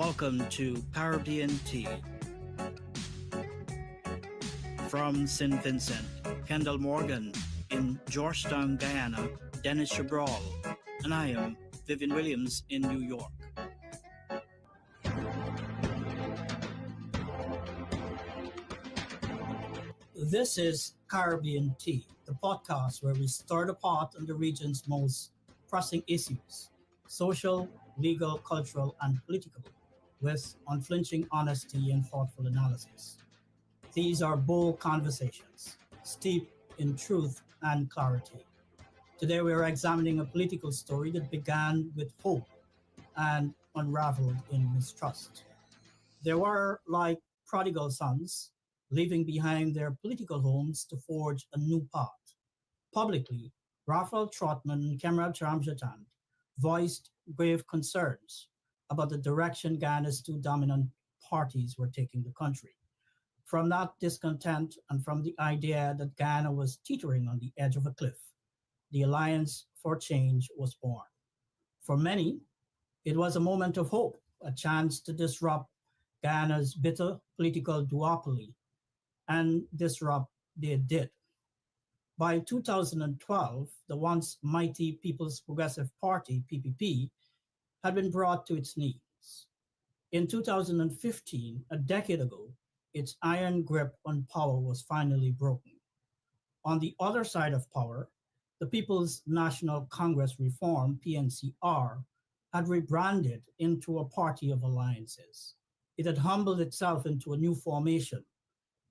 Welcome to Caribbean Tea. From St. Vincent, Kendall Morgan in Georgetown, Guyana, Dennis Chabral, and I am Vivian Williams in New York. This is Caribbean Tea, the podcast where we stir the pot on the region's most pressing issues social, legal, cultural, and political with unflinching honesty and thoughtful analysis. These are bold conversations, steeped in truth and clarity. Today we are examining a political story that began with hope and unraveled in mistrust. They were like prodigal sons, leaving behind their political homes to forge a new path. Publicly, Raphael Trotman and Kemrab Ramjatan voiced grave concerns about the direction Guyana's two dominant parties were taking the country. From that discontent and from the idea that Guyana was teetering on the edge of a cliff, the Alliance for Change was born. For many, it was a moment of hope, a chance to disrupt Guyana's bitter political duopoly, and disrupt they did. By 2012, the once mighty People's Progressive Party, PPP, had been brought to its knees. In 2015, a decade ago, its iron grip on power was finally broken. On the other side of power, the People's National Congress Reform, PNCR, had rebranded into a party of alliances. It had humbled itself into a new formation,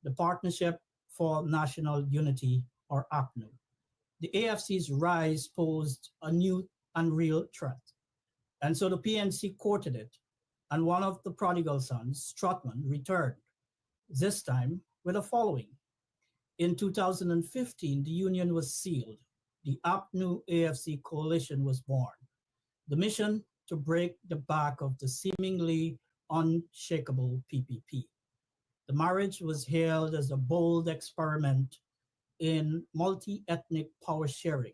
the Partnership for National Unity, or APNU. The AFC's rise posed a new and real threat. And so the PNC courted it, and one of the prodigal sons, Strotman, returned, this time with a following. In 2015, the union was sealed. The APNU AFC coalition was born. The mission to break the back of the seemingly unshakable PPP. The marriage was hailed as a bold experiment in multi-ethnic power sharing,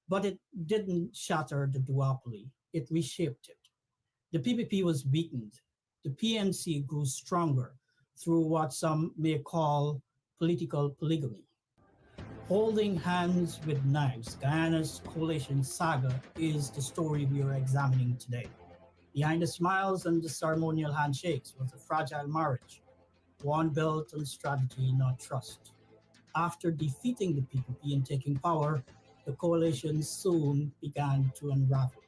but it didn't shatter the duopoly, it reshaped it. The PPP was weakened. The PNC grew stronger through what some may call political polygamy. Holding hands with knives, Guyana's coalition Saga is the story we are examining today. Behind the smiles and the ceremonial handshakes was a fragile marriage, one built on strategy, not trust. After defeating the PPP and taking power, the coalition soon began to unravel.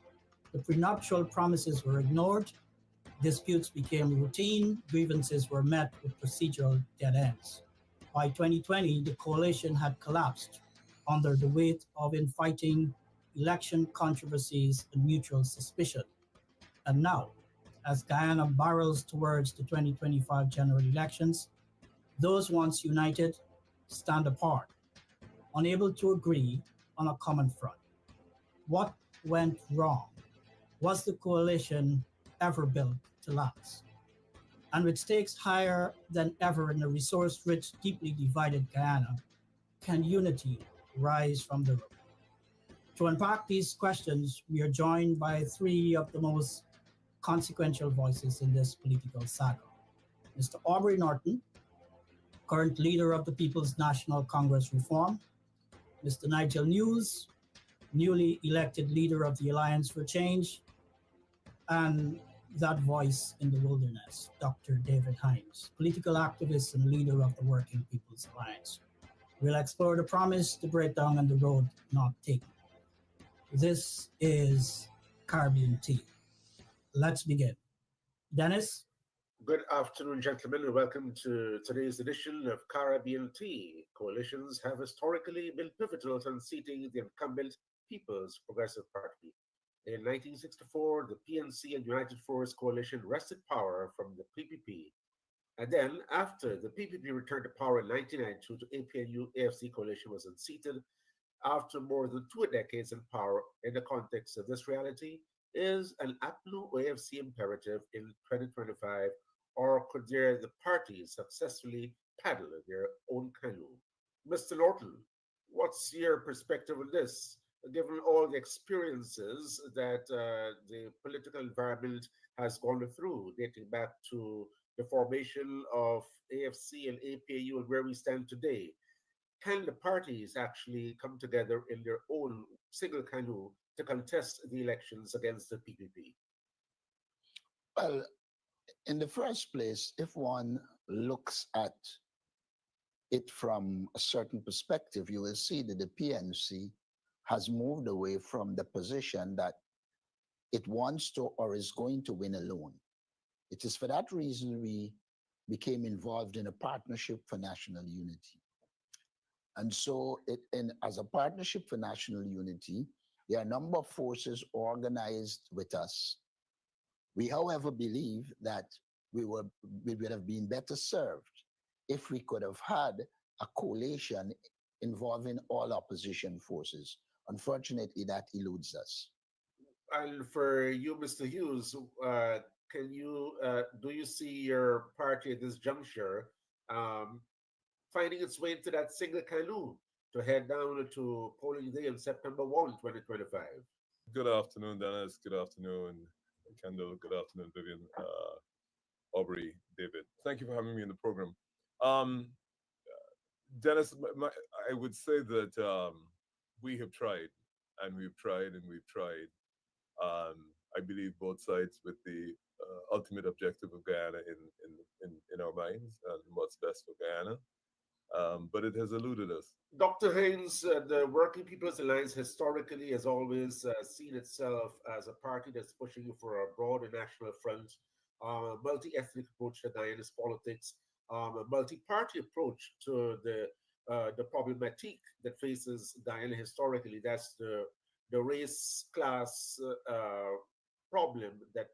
The prenuptial promises were ignored, disputes became routine, grievances were met with procedural dead ends. By 2020, the coalition had collapsed under the weight of infighting, election controversies, and mutual suspicion. And now, as Guyana barrels towards the 2025 general elections, those once united stand apart, unable to agree on a common front. What went wrong? Was the coalition ever built to last? And with stakes higher than ever in a resource-rich, deeply divided Guyana, can unity rise from the root? To unpack these questions, we are joined by three of the most consequential voices in this political saga. Mr. Aubrey Norton, current leader of the People's National Congress Reform, Mr. Nigel News, newly elected leader of the Alliance for Change, and that voice in the wilderness, Dr. David Hines, political activist and leader of the Working People's Alliance. We'll explore the promise, the breakdown, and the road not taken. This is Caribbean Tea. Let's begin. Dennis? Good afternoon, gentlemen, and welcome to today's edition of Caribbean Tea. Coalitions have historically been pivotal in seating the incumbent People's Progressive Party. In 1964, the PNC and United Force Coalition wrested power from the PPP. And then, after the PPP returned to power in 1992, the APNU AFC coalition was unseated. After more than 2 decades in power, in the context of this reality, is an APNU AFC imperative in 2025, or could the parties successfully paddle their own canoe? Mr. Norton, what's your perspective on this? given all the experiences that the political environment has gone through, dating back to the formation of AFC and APNU and where we stand today? Can the parties actually come together in their own single canoe to contest the elections against the PPP? Well, in the first place, if one looks at it from a certain perspective, you will see that the PNC has moved away from the position that it wants to or is going to win alone. It is for that reason we became involved in a partnership for national unity. And so, as a partnership for national unity, there are a number of forces organized with us. We, however, believe that we would have been better served if we could have had a coalition involving all opposition forces. Unfortunately, that eludes us. And for you, Mr. Hughes, can you do you see your party at this juncture um, finding its way into that single canoe to head down to polling day on September 1, 2025? Good afternoon, Dennis. Good afternoon, Kendall. Good afternoon, Vivian, Aubrey, David. Thank you for having me in the program. Um, Dennis, I would say that we have tried, and we've tried, and we've tried. Um, I believe both sides with the ultimate objective of Guyana in our minds and what's best for Guyana. But it has eluded us. Dr. Haynes, the Working People's Alliance historically has always seen itself as a party that's pushing for a broad and national front, multi-ethnic approach to Guyana's politics, a multi-party approach to the problematique that faces Guyana historically. That's the race class problem that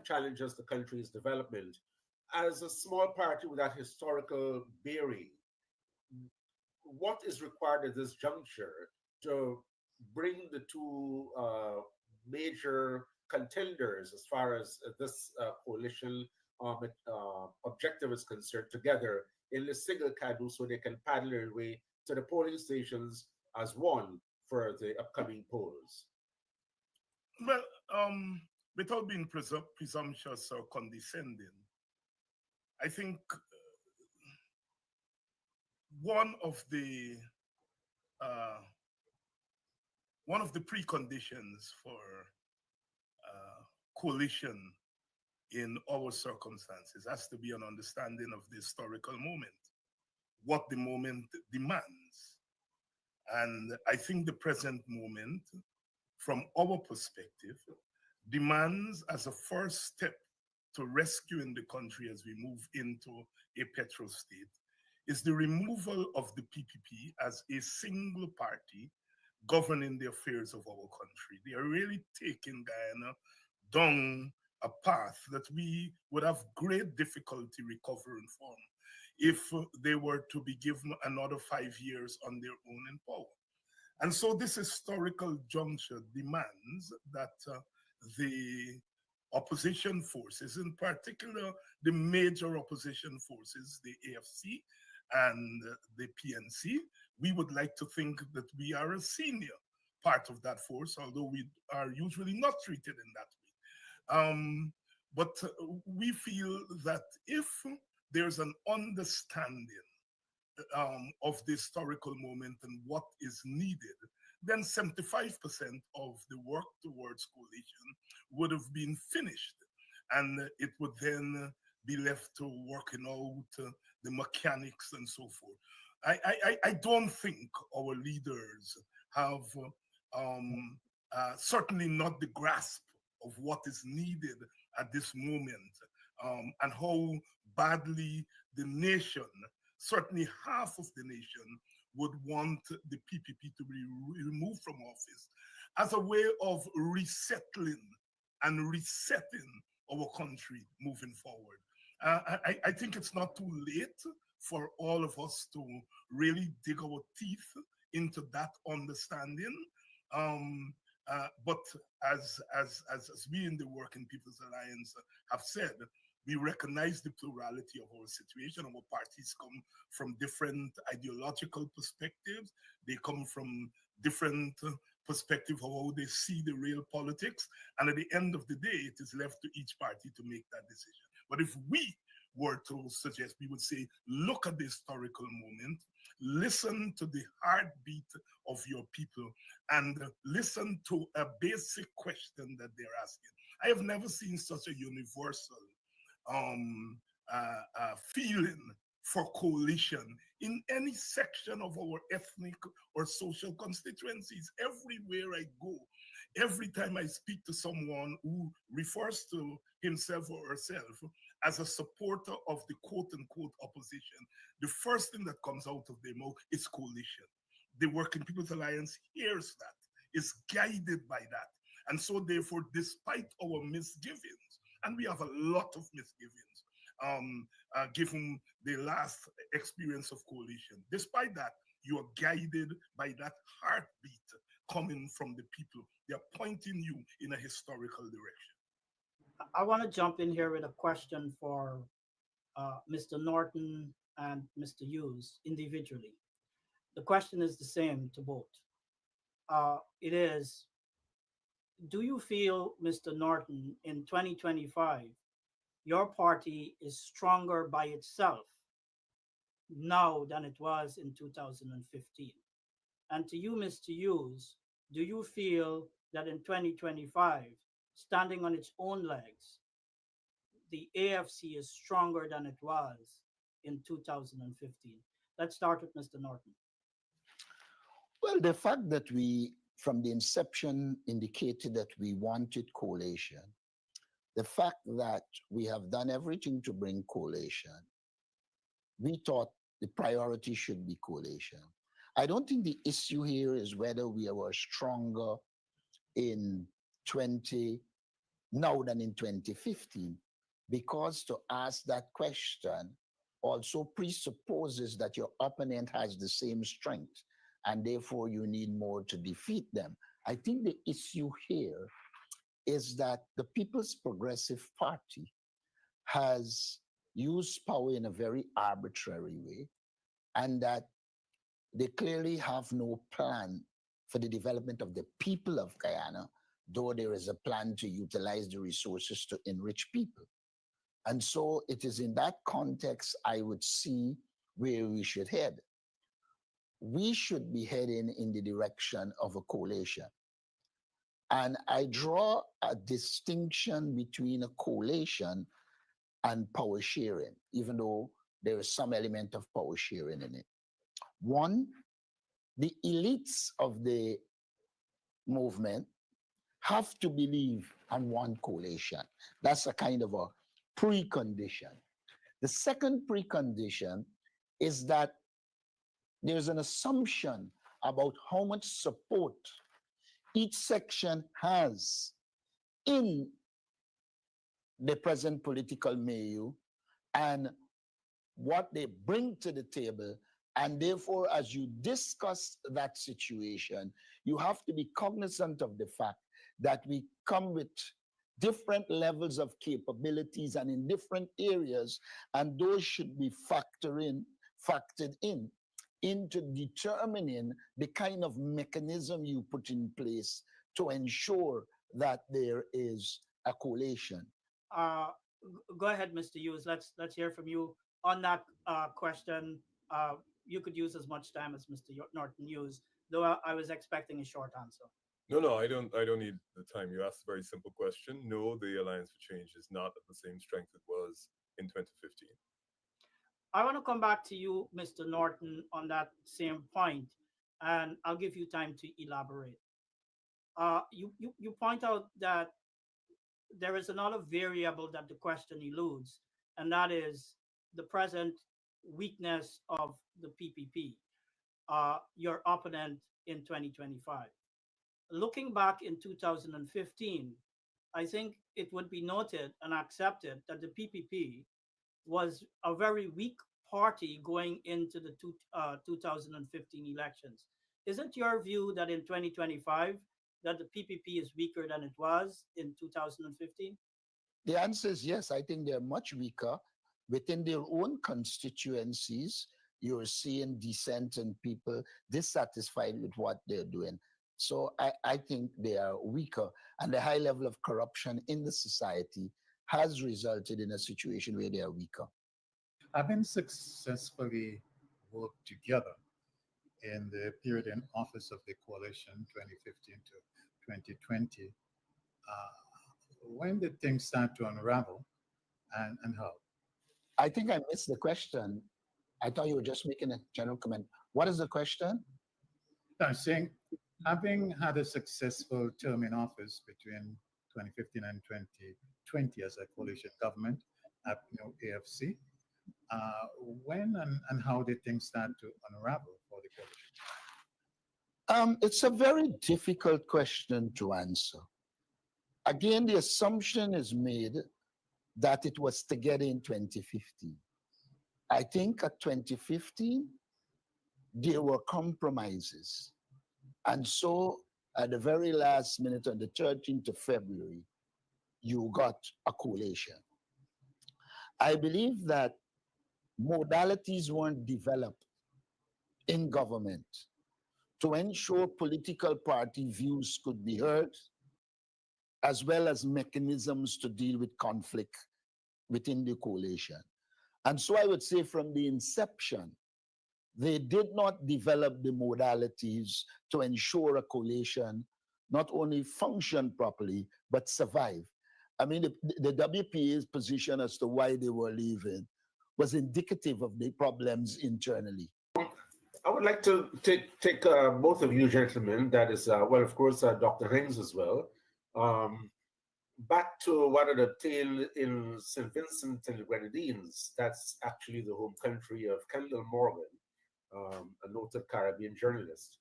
challenges the country's development. As a small party with that historical bearing, what is required at this juncture to bring the two major contenders as far as this coalition objective is concerned together in a single canoe so they can paddle their way to the polling stations as one for the upcoming polls? Well, without being presumptuous or condescending, I think one of the uh, one of the preconditions for coalition in our circumstances has to be an understanding of the historical moment, what the moment demands. And I think the present moment, from our perspective, demands as a first step to rescuing the country as we move into a petrol state is the removal of the PPP as a single party governing the affairs of our country. They are really taking Guyana down a path that we would have great difficulty recovering from if they were to be given another 5 years on their own in power. And so this historical juncture demands that the opposition forces, in particular the major opposition forces, the AFC and the PNC, we would like to think that we are a senior part of that force, although we are usually not treated in that way. But we feel that if there's an understanding of the historical moment and what is needed, then 75% of the work towards coalition would have been finished. And it would then be left to working out the mechanics and so forth. I don't think our leaders have certainly not the grasp of what is needed at this moment and how badly the nation, certainly half of the nation, would want the PPP to be removed from office as a way of resettling and resetting our country moving forward. I think it's not too late for all of us to really dig our teeth into that understanding. But as we in the Working People's Alliance have said, we recognize the plurality of our situation. Our parties come from different ideological perspectives. They come from different perspective of how they see the real politics. And at the end of the day, it is left to each party to make that decision. But if we were to suggest, we would say, look at the historical moment, listen to the heartbeat of your people, and listen to a basic question that they're asking. I have never seen such a universal feeling for coalition in any section of our ethnic or social constituencies. Everywhere I go, every time I speak to someone who refers to himself or herself as a supporter of the quote unquote opposition, the first thing that comes out of their mouth is coalition. The Working People's Alliance hears that, is guided by that. And so therefore, despite our misgivings, and we have a lot of misgivings, given the last experience of coalition, despite that, you are guided by that heartbeat coming from the people. They are pointing you in a historical direction. I want to jump in here with a question for Mr. Norton and Mr. Hughes individually. The question is the same to both. It is, do you feel, Mr. Norton, in 2025, your party is stronger by itself now than it was in 2015? And to you, Mr. Hughes, do you feel that in 2025, standing on its own legs, the AFC is stronger than it was in 2015? Let's start with Mr. Norton. Well, the fact that we, from the inception, indicated that we wanted coalition, the fact that we have done everything to bring coalition, we thought the priority should be coalition. I don't think the issue here is whether we were stronger in 20 now than in 2015, because to ask that question also presupposes that your opponent has the same strength, and therefore you need more to defeat them. I think the issue here is that the People's Progressive Party has used power in a very arbitrary way, and that they clearly have no plan for the development of the people of Guyana, though there is a plan to utilize the resources to enrich people. And so it is in that context I would see where we should head. We should be heading in the direction of a coalition. And I draw a distinction between a coalition and power sharing, even though there is some element of power sharing in it. One, the elites of the movement have to believe and want coalition. That's a kind of a precondition. The second precondition is that there's an assumption about how much support each section has in the present political milieu and what they bring to the table. And therefore, as you discuss that situation, you have to be cognizant of the fact that we come with different levels of capabilities and in different areas, and those should be factored in into determining the kind of mechanism you put in place to ensure that there is a coalition. Go ahead, Mr. Hughes. Let's hear from you on that question. You could use as much time as Mr. Norton used, though I was expecting a short answer. No, I don't need the time. You asked a very simple question. No, the Alliance for Change is not at the same strength it was in 2015. I want to come back to you, Mr. Norton, on that same point, and I'll give you time to elaborate. You point out that there is another variable that the question eludes, and that is the present weakness of the PPP, your opponent in 2025. Looking back in 2015, I think it would be noted and accepted that the PPP was a very weak party going into the 2015 elections. Is it your view that in 2025 that the PPP is weaker than it was in 2015? The answer is yes. I think they're much weaker within their own constituencies. you're seeing dissent and people dissatisfied with what they're doing. So I think they are weaker, and the high level of corruption in the society has resulted in a situation where they are weaker. Having successfully worked together in the period in office of the coalition 2015 to 2020, when did things start to unravel and how? I think I missed the question. I thought you were just making a general comment. What is the question? I'm saying, having had a successful term in office between 2015 and 2020 as a coalition government, APNU AFC, when and how did things start to unravel for the coalition? It's a very difficult question to answer. Again, the assumption is made that it was together in 2015. I think at 2015, there were compromises. And so at the very last minute, on the 13th of February, you got a coalition. I believe that modalities weren't developed in government to ensure political party views could be heard, as well as mechanisms to deal with conflict within the coalition. And so I would say from the inception, they did not develop the modalities to ensure a coalition not only function properly, but survive. I mean, the WPA's position as to why they were leaving was indicative of the problems internally. I would like to take both of you gentlemen, that is, well, of course, Dr. Hings as well, back to what had obtained in St. Vincent and the Grenadines. That's actually the home country of Kendall Morgan, a noted Caribbean journalist,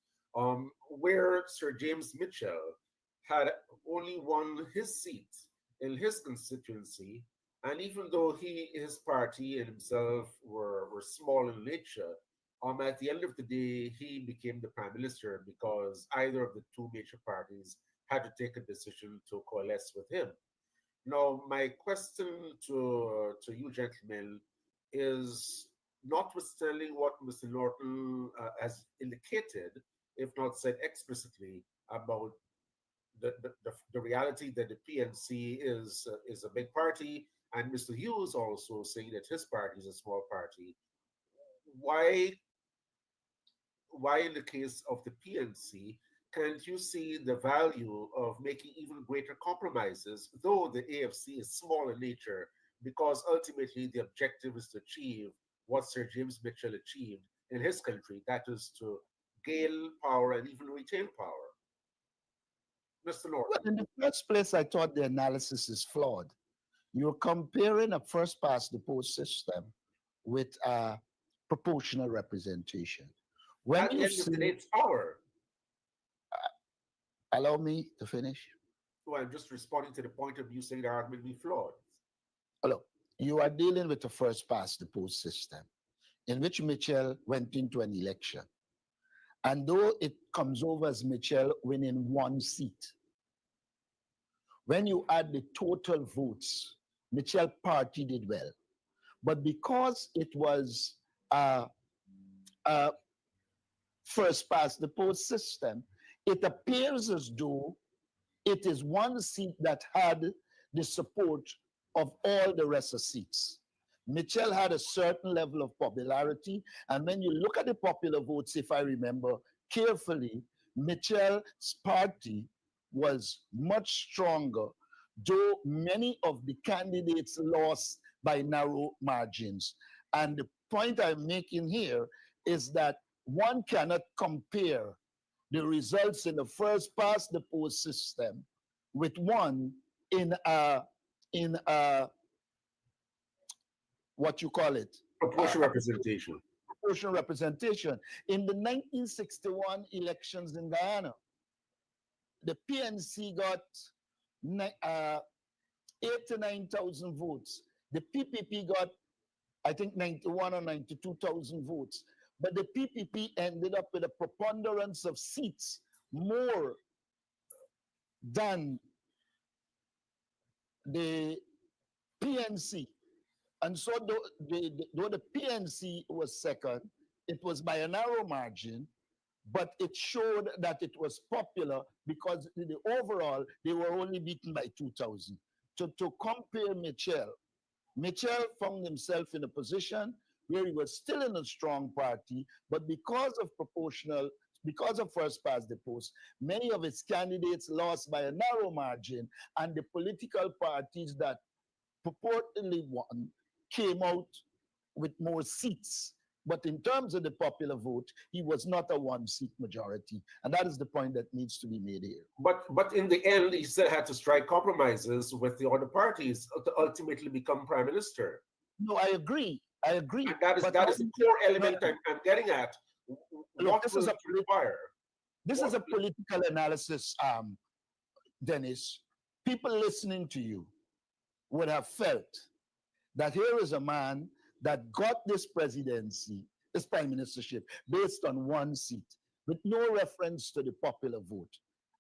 where Sir James Mitchell had only won his seat in his constituency. And even though his party and himself were small in nature, at the end of the day, he became the prime minister because either of the two major parties had to take a decision to coalesce with him. Now, my question to you gentlemen is, notwithstanding what Mr. Norton has indicated, if not said explicitly, about the reality that the PNC is a big party, and Mr. Hughes also saying that his party is a small party, why in the case of the PNC can't you see the value of making even greater compromises, though the AFC is small in nature, because ultimately the objective is to achieve what Sir James Mitchell achieved in his country, that is to gain power and even retain power. Mr. Norton. Well, in the first place, I thought the analysis is flawed. You're comparing a first past the post system with proportional representation. When At the you end of the day, see, it's power. allow me to finish. Well, I'm just responding to the point of you saying the argument be flawed. Look, you are dealing with a first past the post system in which Mitchell went into an election. And though it comes over as Mitchell winning one seat, when you add the total votes, Mitchell party did well. But because it was first past the post system, it appears as though it is one seat that had the support of all the rest of seats. Mitchell had a certain level of popularity, and when you look at the popular votes, if I remember carefully, Mitchell's party was much stronger, though many of the candidates lost by narrow margins. And the point I'm making here is that one cannot compare the results in the first past the post system with one in what you call it? Proportional representation. Proportional representation. In the 1961 elections in Guyana, the PNC got 89,000 votes. The PPP got, I think, 91 or 92,000 votes. But the PPP ended up with a preponderance of seats more than the PNC. And so though the PNC was second, it was by a narrow margin, but it showed that it was popular because the overall, they were only beaten by 2,000. To compare Mitchell found himself in a position where he was still in a strong party, but because of first past the post, many of his candidates lost by a narrow margin, and the political parties that purportedly won came out with more seats. But in terms of the popular vote, he was not a one-seat majority. And that is the point that needs to be made here. But in the end, he still had to strike compromises with the other parties to ultimately become prime minister. No, I agree. And that is the core element I'm getting at. Look, What will it require? This is a political analysis, Dennis. People listening to you would have felt that here is a man that got this presidency, this prime ministership, based on one seat, with no reference to the popular vote.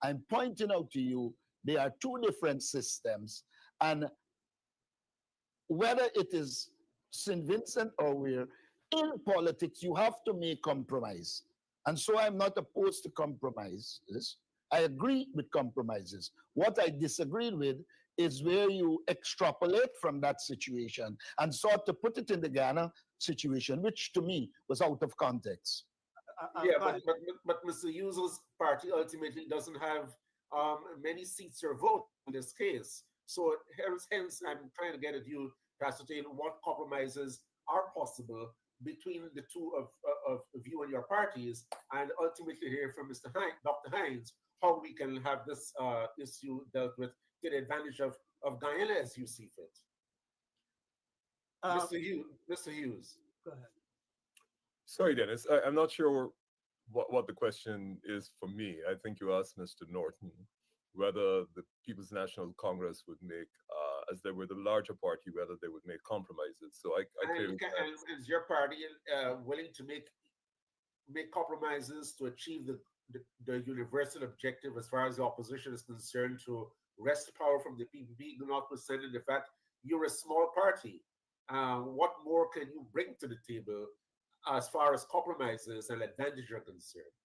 I'm pointing out to you, there are two different systems, and whether it is St. Vincent or where, in politics, you have to make compromise. And so I'm not opposed to compromises. I agree with compromises. What I disagreed with is where you extrapolate from that situation and sought to put it in the Guyana situation, which to me was out of context. But Mr. Hughes' party ultimately doesn't have many seats or votes in this case. So hence I'm trying to get at you to ascertain what compromises are possible between the two of you and your parties, and ultimately hear from Dr. Hines, how we can have this issue dealt with to the advantage of Guyana as you see fit. Mr. Hughes. Go ahead. Sorry, Dennis. I'm not sure what the question is for me. I think you asked Mr. Norton whether the People's National Congress would make, as they were the larger party, whether they would make compromises. So I clearly is your party willing to make compromises to achieve the universal objective as far as the opposition is concerned, to wrest power from the PPP, notwithstanding the fact you're a small party? What more can you bring to the table as far as compromises and advantage are concerned?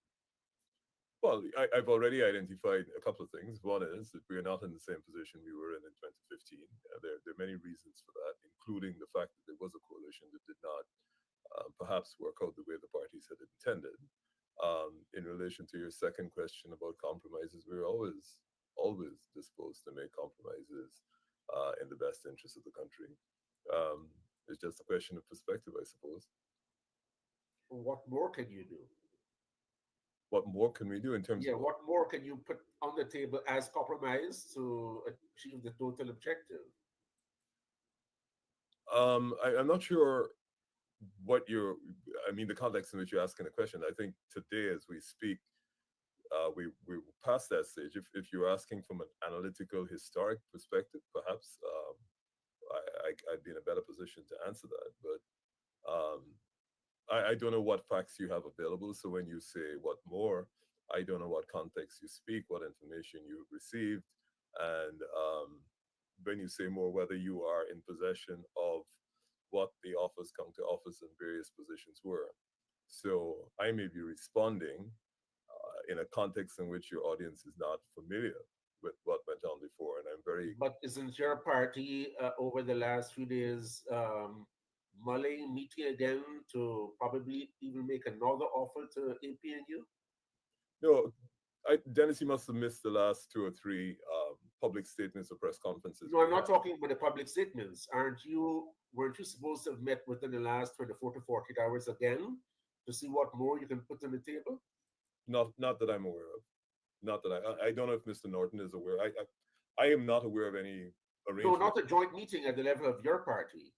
Well, I've already identified a couple of things. One is that we are not in the same position we were in 2015. There are many reasons for that, including the fact that there was a coalition that did not perhaps work out the way the parties had intended. In relation to your second question about compromises, we're always disposed to make compromises in the best interest of the country. It's just a question of perspective, I suppose. What more can you do? What more can we do in terms of... what more can you put on the table as compromise to achieve the total objective? I'm not sure the context in which you're asking the question. I think today, as we speak, we're past that stage. If you're asking from an analytical, historic perspective, perhaps I'd be in a better position to answer that. But I don't know what facts you have available. So when you say what more, I don't know what context you speak, what information you've received. And when you say more, whether you are in possession of what the counter office and various positions were. So I may be responding in a context in which your audience is not familiar with what went on before. And I'm very... But isn't your party over the last few days mulling, meeting again to probably even make another offer to APNU? No, Dennis, you must have missed the last 2 or 3 public statements or press conferences. No, I'm not talking about the public statements. Weren't you supposed to have met within the last 24 to 48 hours again to see what more you can put on the table? Not that I'm aware of. Not that I don't know if Mr. Norton is aware. I am not aware of any arrangement. No, not a joint meeting at the level of your party.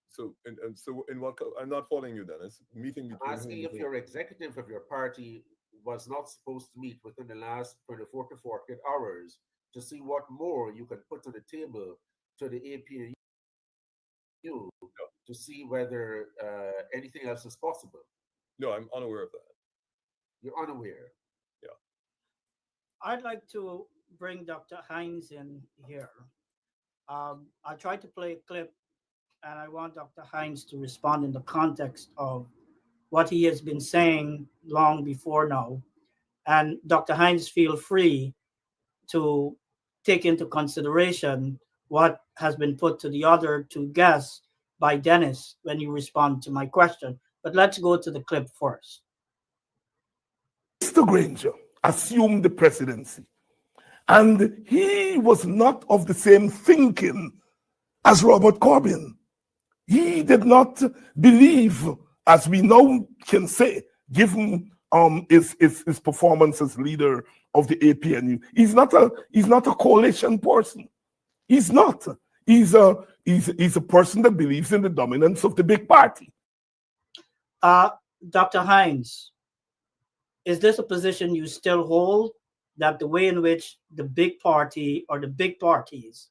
So in what? I'm not following you, Dennis. Meeting between... I'm asking if your executive of your party was not supposed to meet within the last 24 to 48 hours to see what more you can put on the table to the APNU to see whether anything else is possible. No, I'm unaware of that. You're unaware? Yeah. I'd like to bring Dr. Hines in here. I tried to play a clip, and I want Dr. Hines to respond in the context of what he has been saying long before now. And Dr. Hines, feel free to take into consideration what has been put to the other two guests by Dennis when you respond to my question. But let's go to the clip first. Mr. Granger assumed the presidency, and he was not of the same thinking as Robert Corbyn. He did not believe, as we now can say, given his performance as leader of the APNU. He's not a coalition person. He's not. He's a person that believes in the dominance of the big party. Dr. Hines, is this a position you still hold, that the way in which the big party or the big parties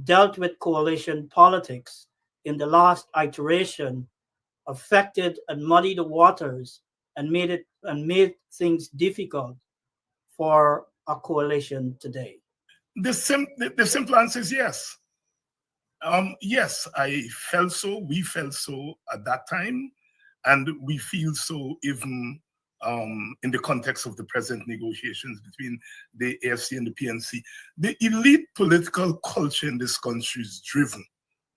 dealt with coalition politics in the last iteration affected and muddied the waters and made things difficult for a coalition today? The simple answer is yes. Yes, I felt so. We felt so at that time, and we feel so even in the context of the present negotiations between the AFC and the PNC. The elite political culture in this country is driven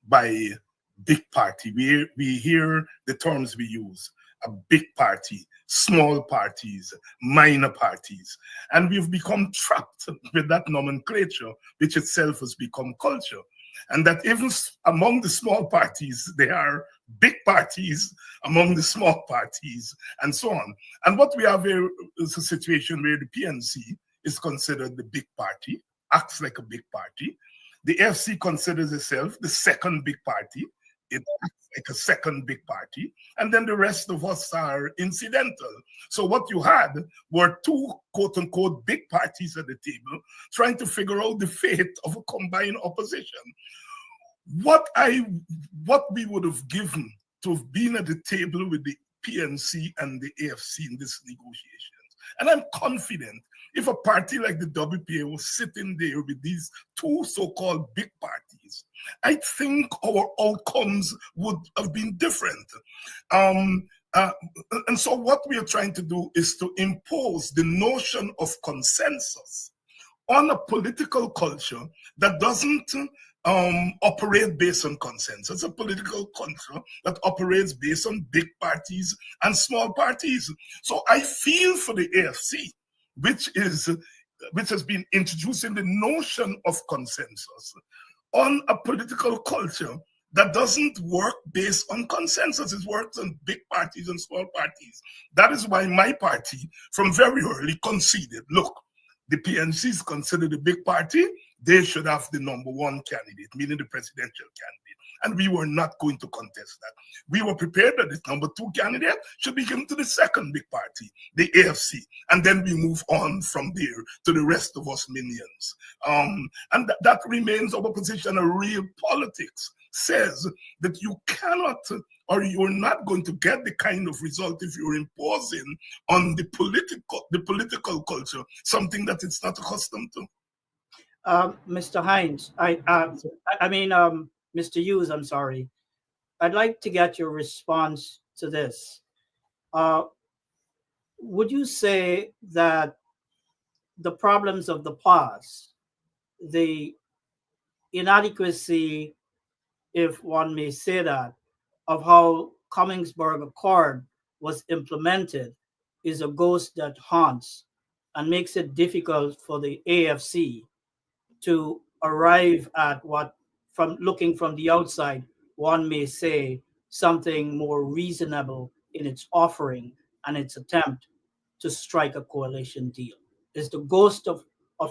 by big party. We hear the terms we use: a big party, small parties, minor parties. And we've become trapped with that nomenclature, which itself has become culture. And that even among the small parties, there are big parties among the small parties, and so on. And what we have here is a situation where the PNC is considered the big party, acts like a big party. The AFC considers itself the second big party. It acts like a second big party. And then the rest of us are incidental. So what you had were two quote unquote big parties at the table trying to figure out the fate of a combined opposition. What we would have given to have been at the table with the PNC and the AFC in this negotiations. And I'm confident if a party like the WPA was sitting there with these two so-called big parties, I think our outcomes would have been different. And so what we are trying to do is to impose the notion of consensus on a political culture that doesn't operate based on consensus, a political culture that operates based on big parties and small parties. So I feel for the AFC, which has been introducing the notion of consensus on a political culture that doesn't work based on consensus. It works on big parties and small parties. That is why my party, from very early, conceded, look, the PNC is considered a big party. They should have the number one candidate, meaning the presidential candidate. And we were not going to contest that. We were prepared that the number two candidate should be given to the second big party, the AFC. And then we move on from there to the rest of us minions. And that remains our position. A real politics says that you cannot, or you're not going to get the kind of result if you're imposing on the political culture something that it's not accustomed to. Mr. Hines, Mr. Hughes, I'm sorry. I'd like to get your response to this. Would you say that the problems of the past, the inadequacy, if one may say that, of how Commingsburg Accord was implemented is a ghost that haunts and makes it difficult for the AFC to arrive at what, from looking from the outside, one may say something more reasonable in its offering and its attempt to strike a coalition deal? Is the ghost of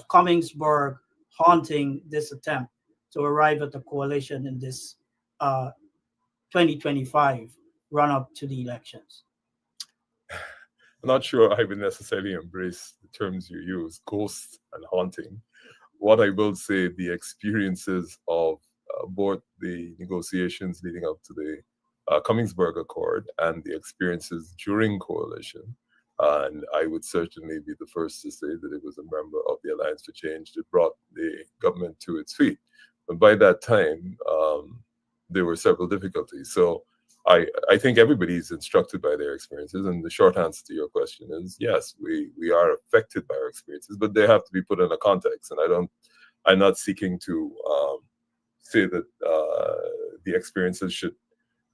Commingsburg haunting this attempt to arrive at a coalition in this 2025 run up to the elections? I'm not sure I would necessarily embrace the terms you use, ghost and haunting. What I will say, the experiences of both the negotiations leading up to the Commingsburg Accord and the experiences during coalition, and I would certainly be the first to say that it was a member of the Alliance for Change that brought the government to its feet. But by that time, there were several difficulties. So I think everybody's instructed by their experiences, and the short answer to your question is yes, we are affected by our experiences, but they have to be put in a context. And I'm not seeking to say that the experiences should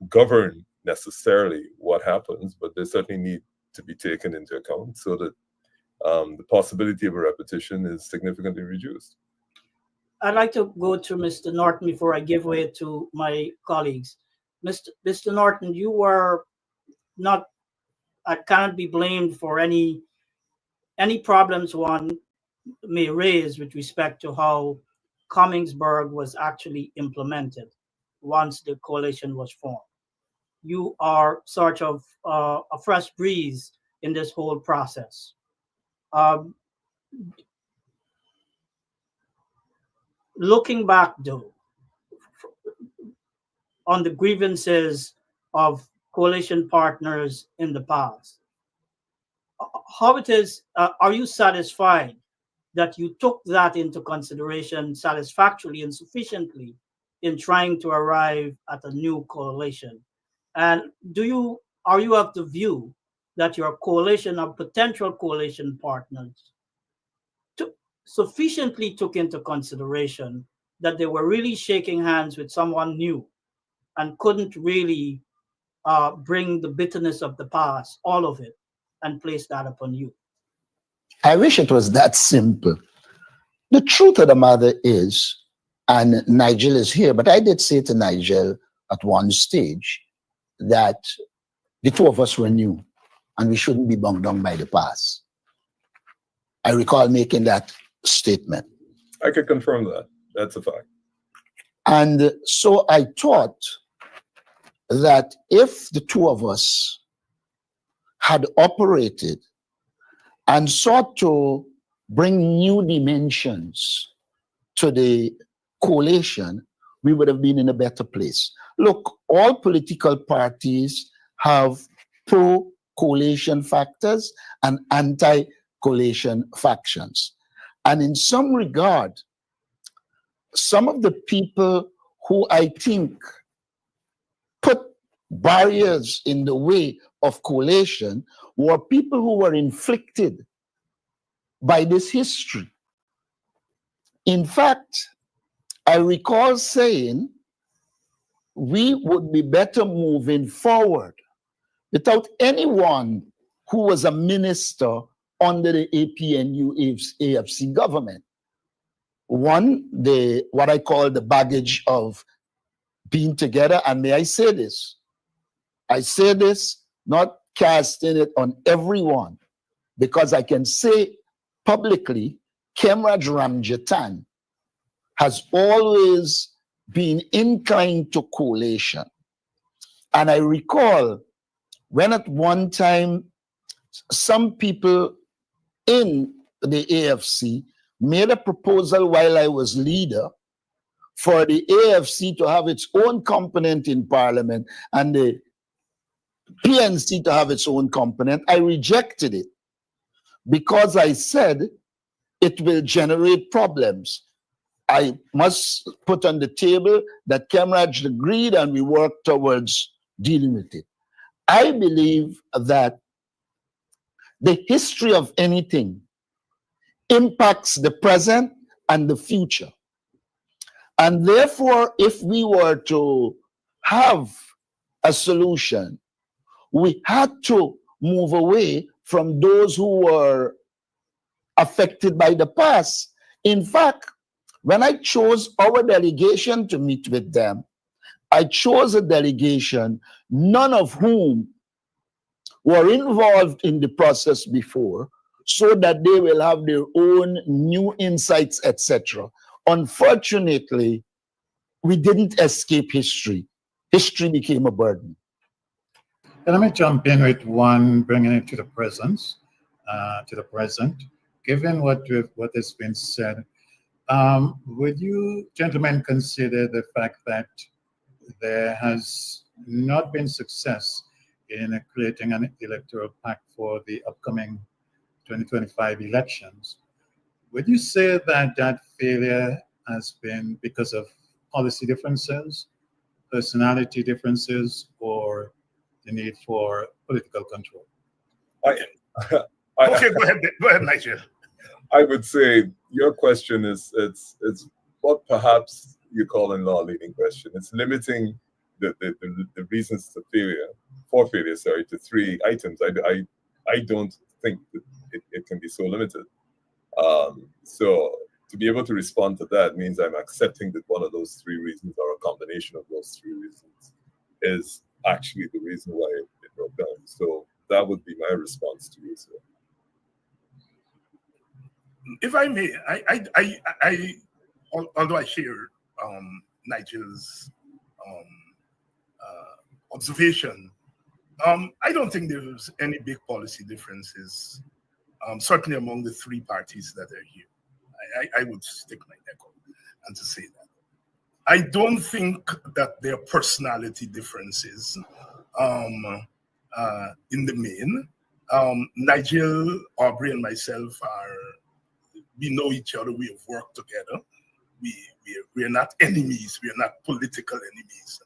govern necessarily what happens, but they certainly need to be taken into account so that the possibility of a repetition is significantly reduced. I'd like to go to Mr. Norton before I give way to my colleagues. Mr. Norton, you were not, I cannot be blamed for any problems one may raise with respect to how Commingsburg was actually implemented once the coalition was formed. You are sort of a fresh breeze in this whole process. Looking back, though, on the grievances of coalition partners in the past, how it is, are you satisfied that you took that into consideration satisfactorily and sufficiently in trying to arrive at a new coalition? And are you of the view that your coalition of potential coalition partners sufficiently took into consideration that they were really shaking hands with someone new and couldn't really bring the bitterness of the past, all of it, and place that upon you? I wish it was that simple. The truth of the matter is, and Nigel is here, but I did say to Nigel at one stage that the two of us were new and we shouldn't be bogged down by the past. I recall making that statement. I could confirm that. That's a fact. And so I thought that if the two of us had operated and sought to bring new dimensions to the coalition, we would have been in a better place. Look, all political parties have pro-coalition factors and anti-coalition factions. And in some regard, some of the people who I think put barriers in the way of coalition were people who were inflicted by this history. In fact, I recall saying we would be better moving forward without anyone who was a minister under the APNU AFC government. One, what I call the baggage of being together, and may I say this? I say this not casting it on everyone, because I can say publicly, Kemraj Ramjatan has always been inclined to coalition. And I recall when at one time, some people in the AFC made a proposal while I was leader for the AFC to have its own component in parliament and the PNC to have its own component. I rejected it because I said it will generate problems. I must put on the table that Kemraj agreed and we worked towards dealing with it. I believe that the history of anything impacts the present and the future. And therefore, if we were to have a solution, we had to move away from those who were affected by the past. In fact, when I chose our delegation to meet with them, I chose a delegation, none of whom were involved in the process before, so that they will have their own new insights, etc. Unfortunately, we didn't escape history. History became a burden. Let me jump in with one, bringing it to the present. Given what has been said, would you gentlemen consider the fact that there has not been success in creating an electoral pact for the upcoming 2025 elections? Would you say that that failure has been because of policy differences, personality differences or the need for political control? Okay, go ahead, Nigel. I would say your question is it's what perhaps you call in law leading question. It's limiting the reasons for failure, to 3 items. I don't think that it can be so limited. So to be able to respond to that means I'm accepting that one of those 3 reasons or a combination of those 3 reasons is actually the reason why it broke down. So that would be my response to you, sir. If I may, although I share Nigel's observation, I don't think there's any big policy differences, certainly among the 3 parties that are here. I would stick my neck out and to say that. I don't think that there are personality differences in the main. Nigel, Aubrey, and myself we know each other. We have worked together. We are not enemies. We are not political enemies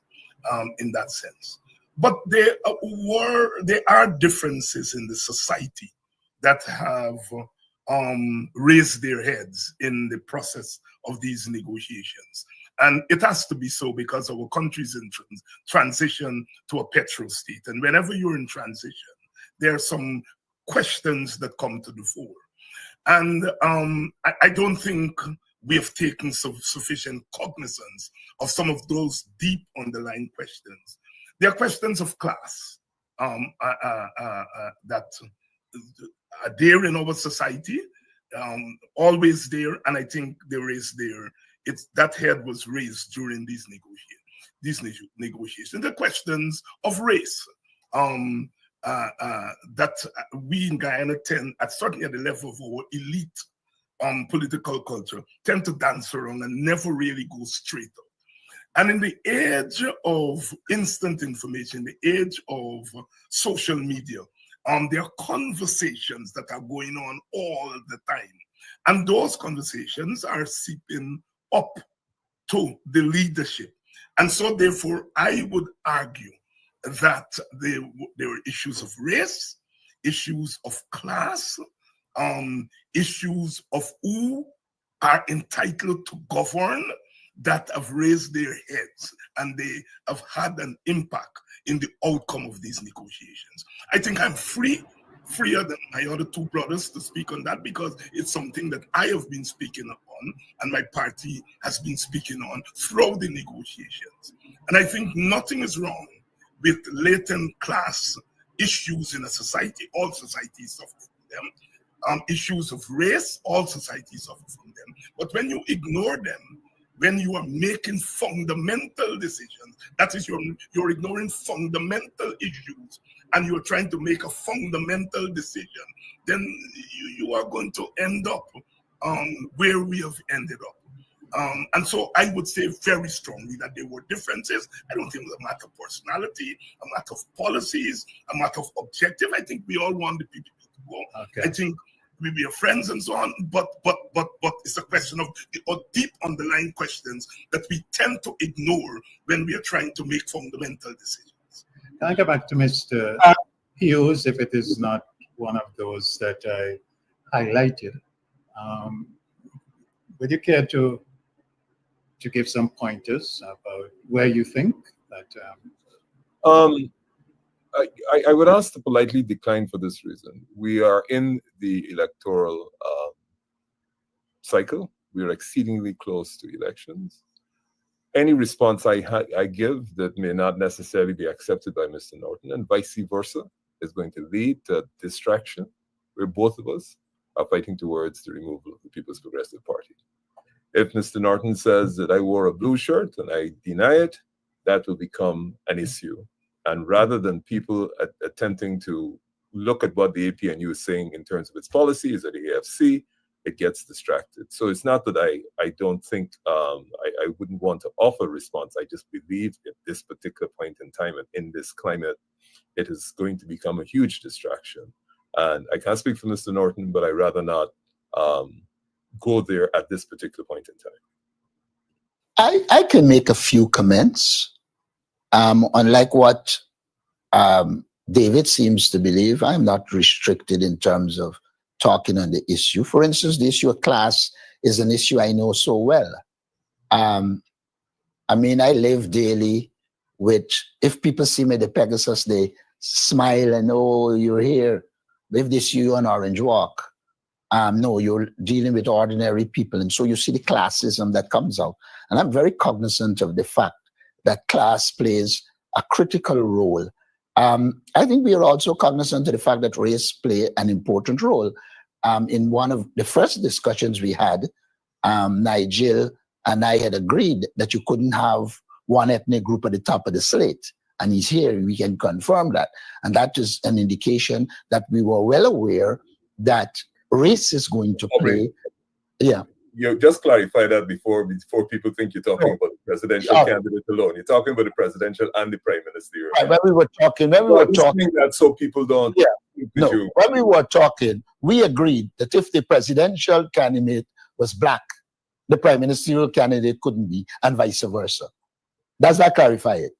in that sense. But there are differences in the society that have raised their heads in the process of these negotiations. And it has to be so because our country is in transition to a petro state. And whenever you're in transition, there are some questions that come to the fore. And I don't think we have taken sufficient cognizance of some of those deep underlying questions. There are questions of class that are there in our society, always there, and I think there is there. That head was raised during these negotiations. The questions of race. That we in Guyana tend, certainly at the level of our elite political culture, tend to dance around and never really go straight up. And in the age of instant information, the age of social media, there are conversations that are going on all the time. And those conversations are seeping up to the leadership. And so therefore, I would argue that there were issues of race, issues of class, issues of who are entitled to govern that have raised their heads, and they have had an impact in the outcome of these negotiations. I think I'm freer than my other 2 brothers to speak on that because it's something that I have been speaking on and my party has been speaking on throughout the negotiations. And I think nothing is wrong with latent class issues in a society. All societies suffer from them. Issues of race, all societies suffer from them. But when you ignore them, when you are making fundamental decisions, that is, you're ignoring fundamental issues, and you're trying to make a fundamental decision, then you are going to end up where we have ended up. And so I would say very strongly that there were differences. I don't think it was a matter of personality, a matter of policies, a matter of objective. I think we all want the PPP to go. Okay. I think we are friends and so on, but it's a question of the deep underlying questions that we tend to ignore when we are trying to make fundamental decisions. Can I go back to Mr. Hughes, if it is not one of those that I highlighted? Would you care to give some pointers about where you think that? I would ask to politely decline for this reason. We are in the electoral cycle. We are exceedingly close to elections. Any response I give that may not necessarily be accepted by Mr. Norton and vice versa is going to lead to distraction where both of us are fighting towards the removal of the People's Progressive Party. If Mr. Norton says that I wore a blue shirt and I deny it, that will become an issue. And rather than people attempting to look at what the APNU is saying in terms of its policies at the AFC, it gets distracted. So it's not that I don't think I wouldn't want to offer a response. I just believe at this particular point in time and in this climate, it is going to become a huge distraction. And I can't speak for Mr. Norton, but I'd rather not go there at this particular point in time. I can make a few comments. Unlike what David seems to believe, I'm not restricted in terms of talking on the issue. For instance, the issue of class is an issue I know so well. I mean, I live daily with, if people see me at the Pegasus, they smile and, oh, you're here. If they see you on Orange Walk, no, you're dealing with ordinary people. And so you see the classism that comes out. And I'm very cognizant of the fact that class plays a critical role. I think we are also cognizant of the fact that race play an important role. In one of the first discussions we had, Nigel and I had agreed that you couldn't have one ethnic group at the top of the slate. And he's here, we can confirm that. And that is an indication that we were well aware that race is going to play. Yeah. You just clarify that before people think you're talking about the presidential candidate alone. You're talking about the presidential and the prime minister. Right, when we were talking that so people don't. Yeah. No, when we were talking, we agreed that if the presidential candidate was black, the prime ministerial candidate couldn't be, and vice versa. Does that clarify it?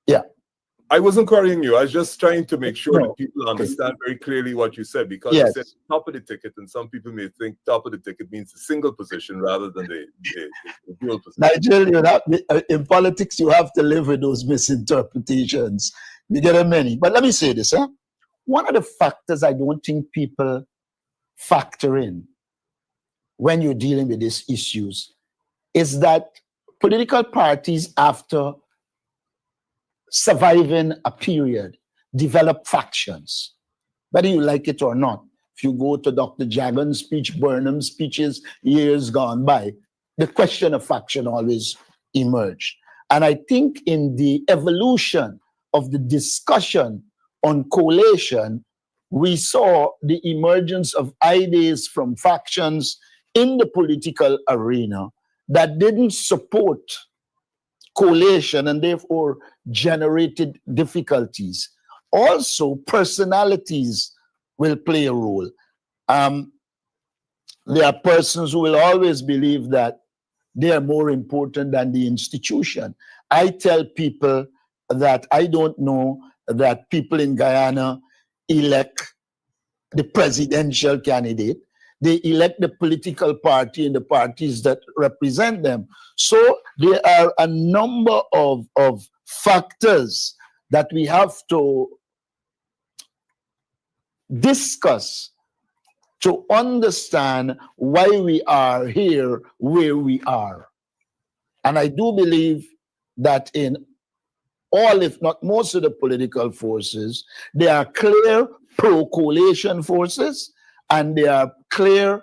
Yeah. I wasn't querying you. I was just trying to make sure that people understand very clearly what you said, because you said top of the ticket, and some people may think top of the ticket means a single position rather than the dual position. Nigel, you have, in politics, you have to live with those misinterpretations. You get many. But let me say this. One of the factors I don't think people factor in when you're dealing with these issues is that political parties, after surviving a period, develop factions, whether you like it or not. If you go to Dr. Jagan's speech, Burnham's speeches, years gone by, the question of faction always emerged. And I think in the evolution of the discussion on coalition, we saw the emergence of ideas from factions in the political arena that didn't support coalition and therefore generated difficulties. Also, personalities will play a role. There are persons who will always believe that they are more important than the institution. I tell people that I don't know that people in Guyana elect the presidential candidate. They elect the political party and the parties that represent them. So there are a number of factors that we have to discuss to understand why we are here where we are. And I do believe that in all, if not most of the political forces, there are clear pro-coalition forces and there are clear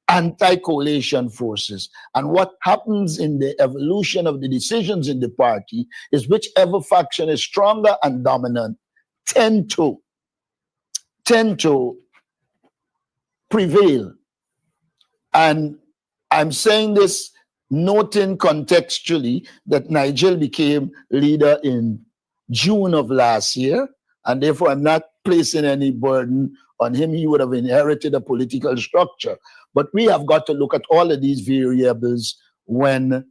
anti-coalition forces. And what happens in the evolution of the decisions in the party is whichever faction is stronger and dominant tend to prevail. And I'm saying this noting contextually that Nigel became leader in June of last year, and therefore I'm not placing any burden on him. He would have inherited a political structure. But we have got to look at all of these variables when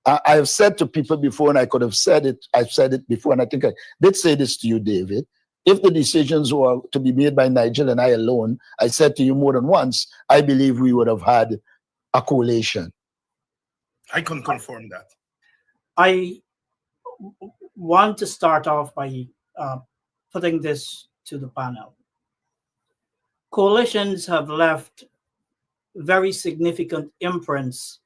I have said to people before, and I could have said it, I've said it before, and I think I did say this to you, David. If the decisions were to be made by Nigel and I alone, I said to you more than once, I believe we would have had a coalition. I can confirm that. I want to start off by putting this to the panel. Coalitions have left very significant imprints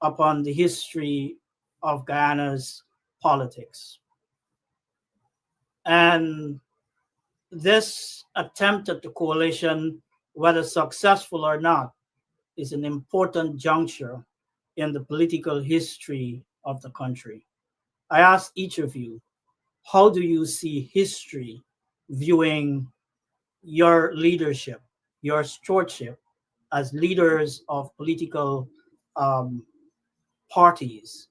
upon the history of Guyana's politics. And this attempt at the coalition, whether successful or not, is an important juncture in the political history of the country. I ask each of you, how do you see history viewing your leadership, your stewardship as leaders of political parties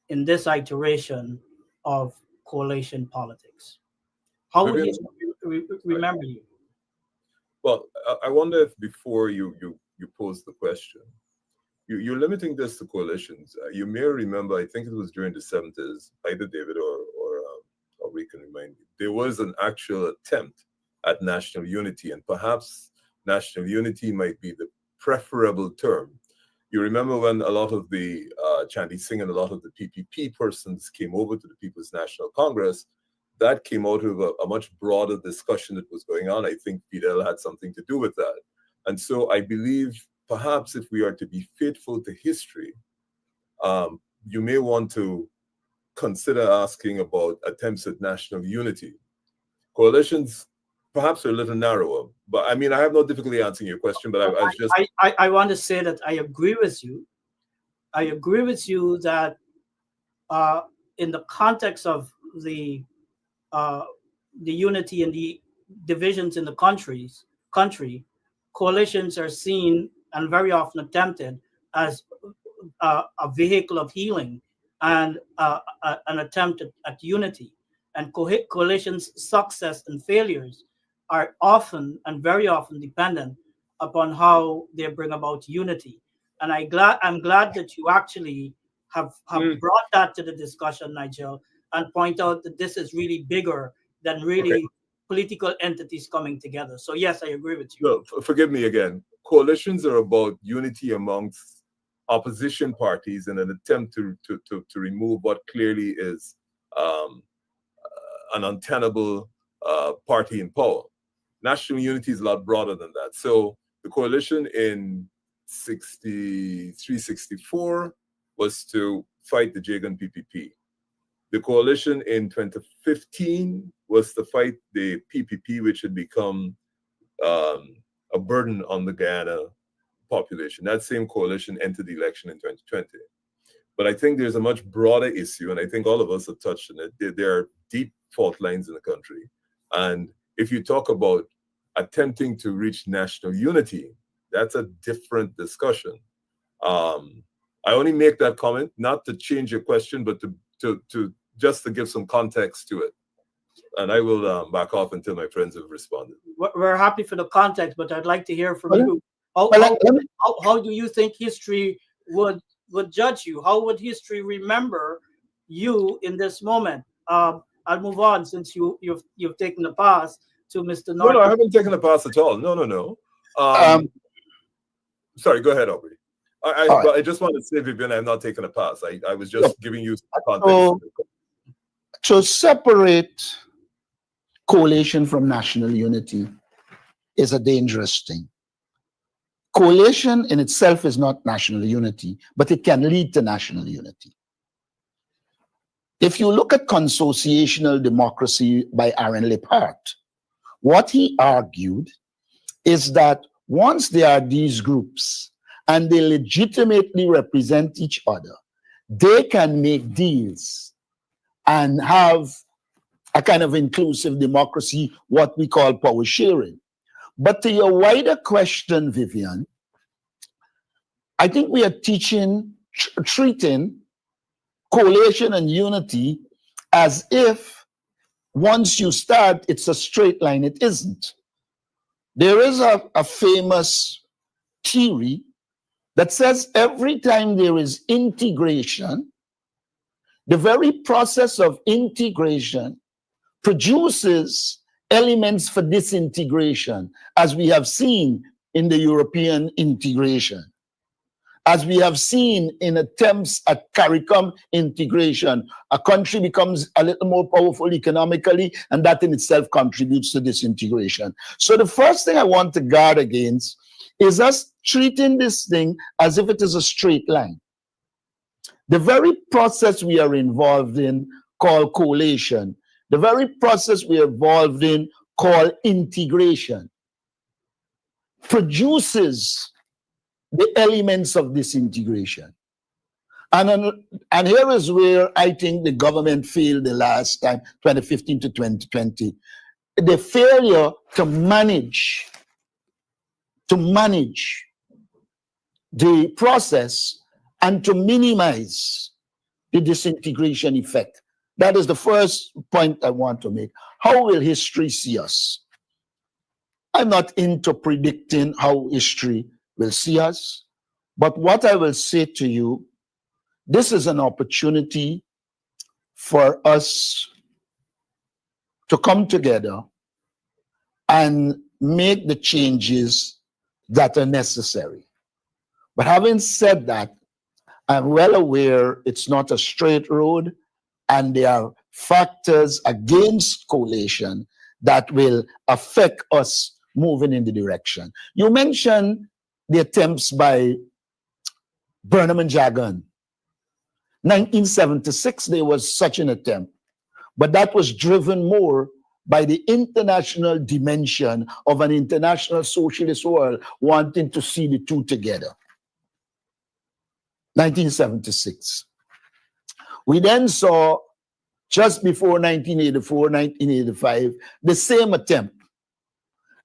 in this iteration of coalition politics? How would you remember you? Well, I wonder if before you pose the question, you're limiting this to coalitions. You may remember, I think it was during the 70s, either David or we can remind me, there was an actual attempt at national unity, and perhaps national unity might be the preferable term. You remember when a lot of the Chandy Singh and a lot of the PPP persons came over to the People's National Congress, that came out of a much broader discussion that was going on. I think Fidel had something to do with that. And so I believe perhaps if we are to be faithful to history, you may want to consider asking about attempts at national unity. Coalitions perhaps are a little narrower, but I mean, I have no difficulty answering your question, but I want to say that I agree with you. I agree with you that in the context of the unity and the divisions in the country, coalitions are seen and very often attempted as a vehicle of healing and an attempt at unity. And coalitions' success and failures are often and very often dependent upon how they bring about unity. And I'm glad that you actually have brought that to the discussion, Nigel, and point out that this is really bigger than really political entities coming together. So yes, I agree with you. No, forgive me again. Coalitions are about unity amongst opposition parties in an attempt to remove what clearly is an untenable party in power. National unity is a lot broader than that. So the coalition in 63-64 was to fight the Jagan PPP. The coalition in 2015 was to fight the PPP, which had become a burden on the Guyana population. That same coalition entered the election in 2020. But I think there's a much broader issue, and I think all of us have touched on it. There are deep fault lines in the country. And if you talk about attempting to reach national unity, that's a different discussion. I only make that comment, not to change your question, but to just to give some context to it. And I will back off until my friends have responded. We're happy for the context, but I'd like to hear from you. How do you think history would judge you? How would history remember you in this moment? I'll move on since you've taken the pass to Mr. Norton. No, I haven't taken the pass at all. No. Sorry, go ahead, Aubrey. I just want to say, Vivian, I'm not taking a pass. I was just giving you context. To separate coalition from national unity is a dangerous thing. Coalition in itself is not national unity, but it can lead to national unity. If you look at consociational democracy by Aaron Lippert, what he argued is that once there are these groups and they legitimately represent each other, they can make deals and have a kind of inclusive democracy, what we call power sharing. But to your wider question, Vivian, I think we are treating coalition and unity as if once you start, it's a straight line. It isn't. There is a famous theory that says every time there is integration, the very process of integration produces elements for disintegration, as we have seen in the European integration, as we have seen in attempts at CARICOM integration. A country becomes a little more powerful economically, and that in itself contributes to disintegration. So the first thing I want to guard against is us treating this thing as if it is a straight line. The very process we are involved in, called coalition, the very process we are involved in, called integration, produces the elements of disintegration. And here is where I think the government failed the last time, 2015 to 2020. The failure to manage the process and to minimize the disintegration effect. That is the first point I want to make. How will history see us? I'm not into predicting how history will see us. But what I will say to you, this is an opportunity for us to come together and make the changes that are necessary. But having said that, I'm well aware it's not a straight road, and there are factors against coalition that will affect us moving in the direction. You mentioned the attempts by Burnham and Jagan. 1976, there was such an attempt, but that was driven more by the international dimension of an international socialist world wanting to see the two together. 1976. We then saw, just before 1984, 1985, the same attempt.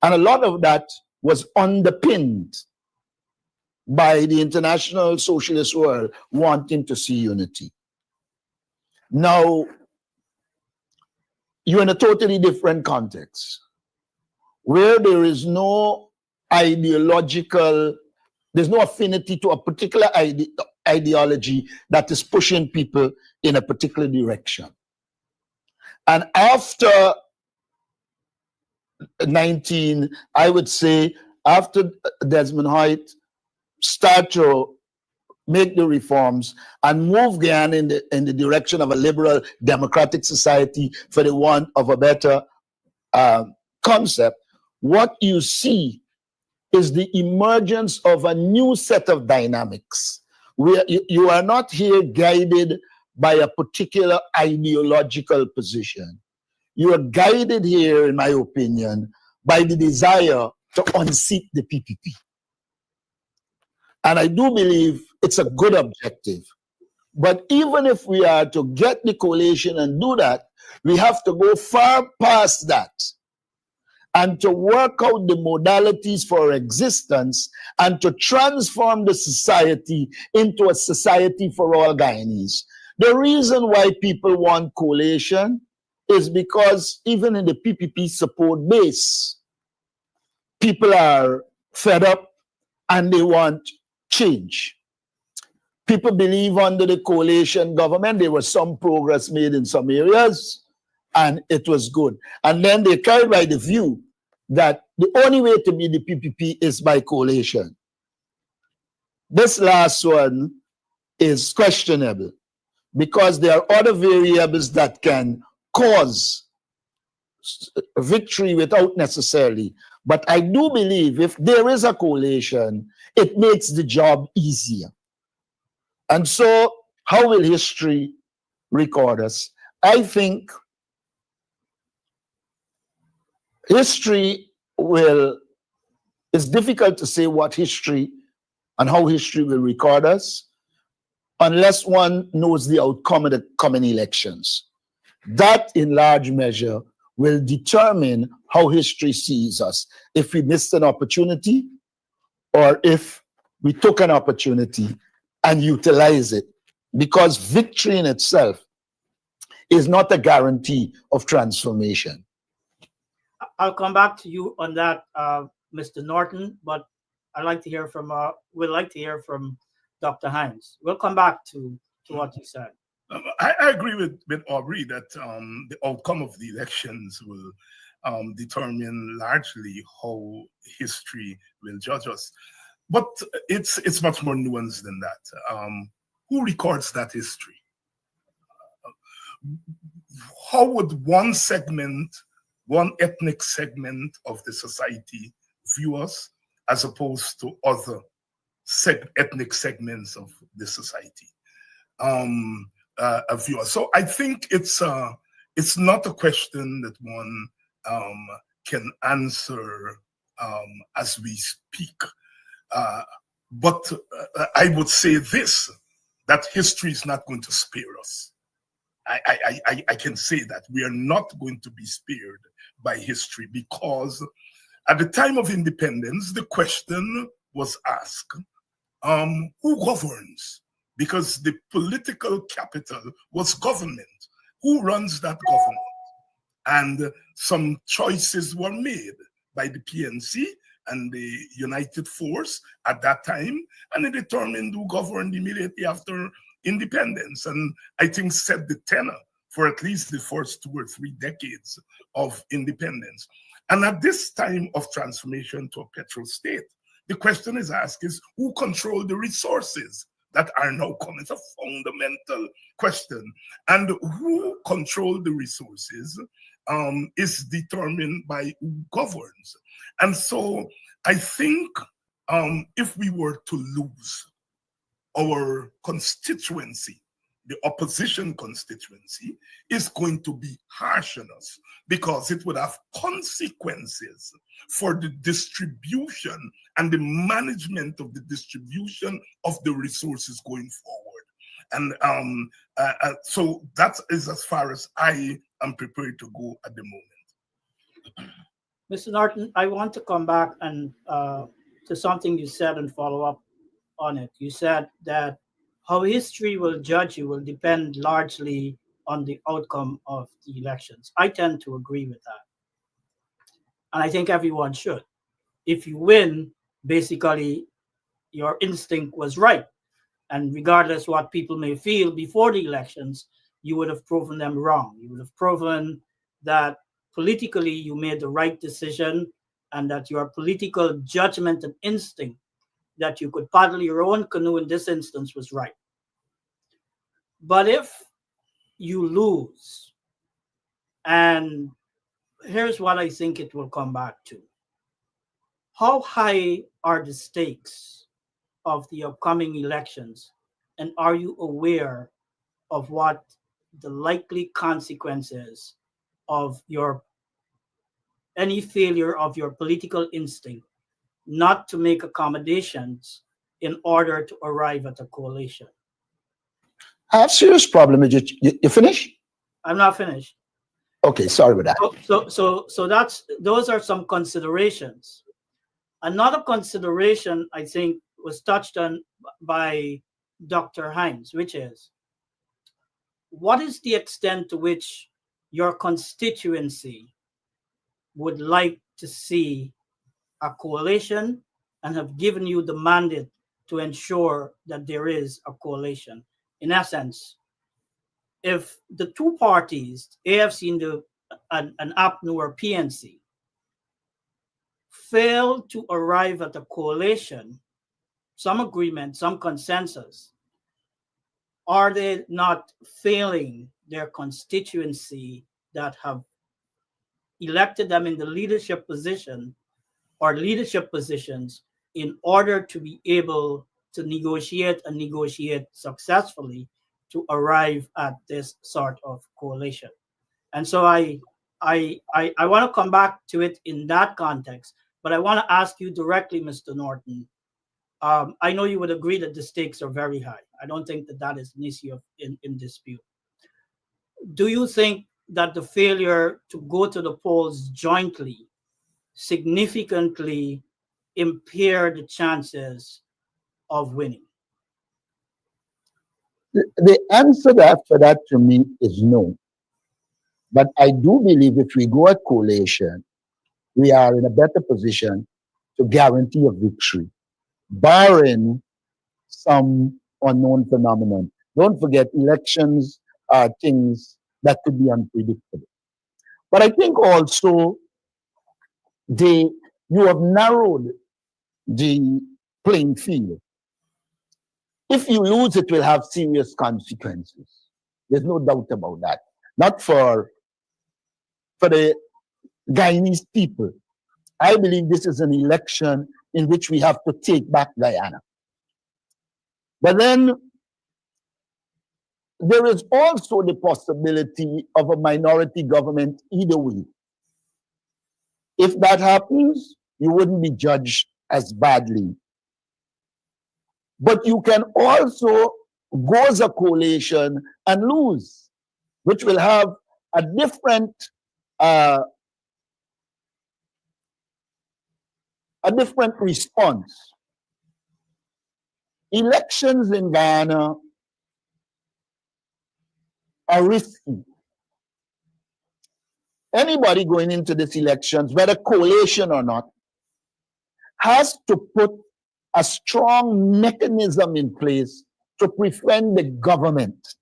And a lot of that was underpinned by the international socialist world wanting to see unity. Now, you're in a totally different context, where there is no ideological, there's no affinity to a particular ideology that is pushing people in a particular direction. And after I would say, after Desmond Hoyt start to make the reforms and move Guyana in the direction of a liberal democratic society for the want of a better concept, what you see is the emergence of a new set of dynamics, where you are not here guided by a particular ideological position. You are guided here, in my opinion, by the desire to unseat the PPP. And I do believe it's a good objective. But even if we are to get the coalition and do that, we have to go far past that and to work out the modalities for existence and to transform the society into a society for all Guyanese. The reason why people want coalition is because even in the PPP support base, people are fed up and they want change. People believe under the coalition government, there was some progress made in some areas and it was good. And then they carried by the view that the only way to be the PPP is by coalition. This last one is questionable because there are other variables that can cause victory without necessarily. But I do believe if there is a coalition, it makes the job easier. And so, how will history record us? I think history it's difficult to say what history and how history will record us unless one knows the outcome of the coming elections. That, in large measure, will determine how history sees us. If we missed an opportunity or if we took an opportunity and utilize it, because victory in itself is not a guarantee of transformation. I'll come back to you on that, Mr. Norton, but we'd like to hear from Dr. Hines. We'll come back to what you said. I agree with Aubrey that the outcome of the elections will determine largely how history will judge us. But it's much more nuanced than that. Who records that history? How would one ethnic segment of the society view us as opposed to other ethnic segments of the society view us? So I think it's not a question that one can answer as we speak. But I would say this, that history is not going to spare us. I can say that we are not going to be spared by history, because at the time of independence, the question was asked, who governs? Because the political capital was government. Who runs that government? And some choices were made by the PNC and the United Force at that time, and they determined who governed immediately after independence, and I think set the tenor for at least the first 2 or 3 decades of independence. And at this time of transformation to a petrol state, the question is asked is who control the resources that are now coming? It's a fundamental question. And who control the resources is determined by who governs. And so I think if we were to lose our constituency, the opposition constituency is going to be harsh on us because it would have consequences for the distribution and the management of the distribution of the resources going forward. And so that is as far as I am prepared to go at the moment. Mr. Norton, I want to come back and to something you said and follow up on it. You said that how history will judge you will depend largely on the outcome of the elections. I tend to agree with that. And I think everyone should. If you win, basically, your instinct was right. And regardless what people may feel before the elections, you would have proven them wrong. You would have proven that politically you made the right decision and that your political judgment and instinct that you could paddle your own canoe in this instance was right. But if you lose, and here's what I think it will come back to. How high are the stakes of the upcoming elections? And are you aware of what the likely consequences of any failure of your political instinct not to make accommodations in order to arrive at a coalition? I have serious problem. You finish? I'm not finished. Okay, sorry about that. So those are some considerations. Another consideration I think was touched on by Dr. Hines, which is what is the extent to which your constituency would like to see a coalition and have given you the mandate to ensure that there is a coalition. In essence, if the two parties, AFC and APNU or PNC, fail to arrive at a coalition, some agreement, some consensus, are they not failing their constituency that have elected them in the leadership position or leadership positions in order to be able to negotiate and negotiate successfully to arrive at this sort of coalition? And so I want to come back to it in that context, but I want to ask you directly, Mr. Norton. I know you would agree that the stakes are very high. I don't think that is an issue in dispute. Do you think that the failure to go to the polls jointly significantly impair the chances of winning? The answer for that to me is no. But I do believe if we go at coalition, we are in a better position to guarantee a victory, barring some unknown phenomenon. Don't forget, elections are things that could be unpredictable. But I think also you have narrowed the playing field. If you lose, it will have serious consequences. There's no doubt about that. Not for the Guyanese people. I believe this is an election in which we have to take back Guyana. But then there is also the possibility of a minority government either way. If that happens, you wouldn't be judged as badly. But you can also go as a coalition and lose, which will have a different response. Elections in Guyana are risky. Anybody going into these elections, whether coalition or not, has to put a strong mechanism in place to prevent the government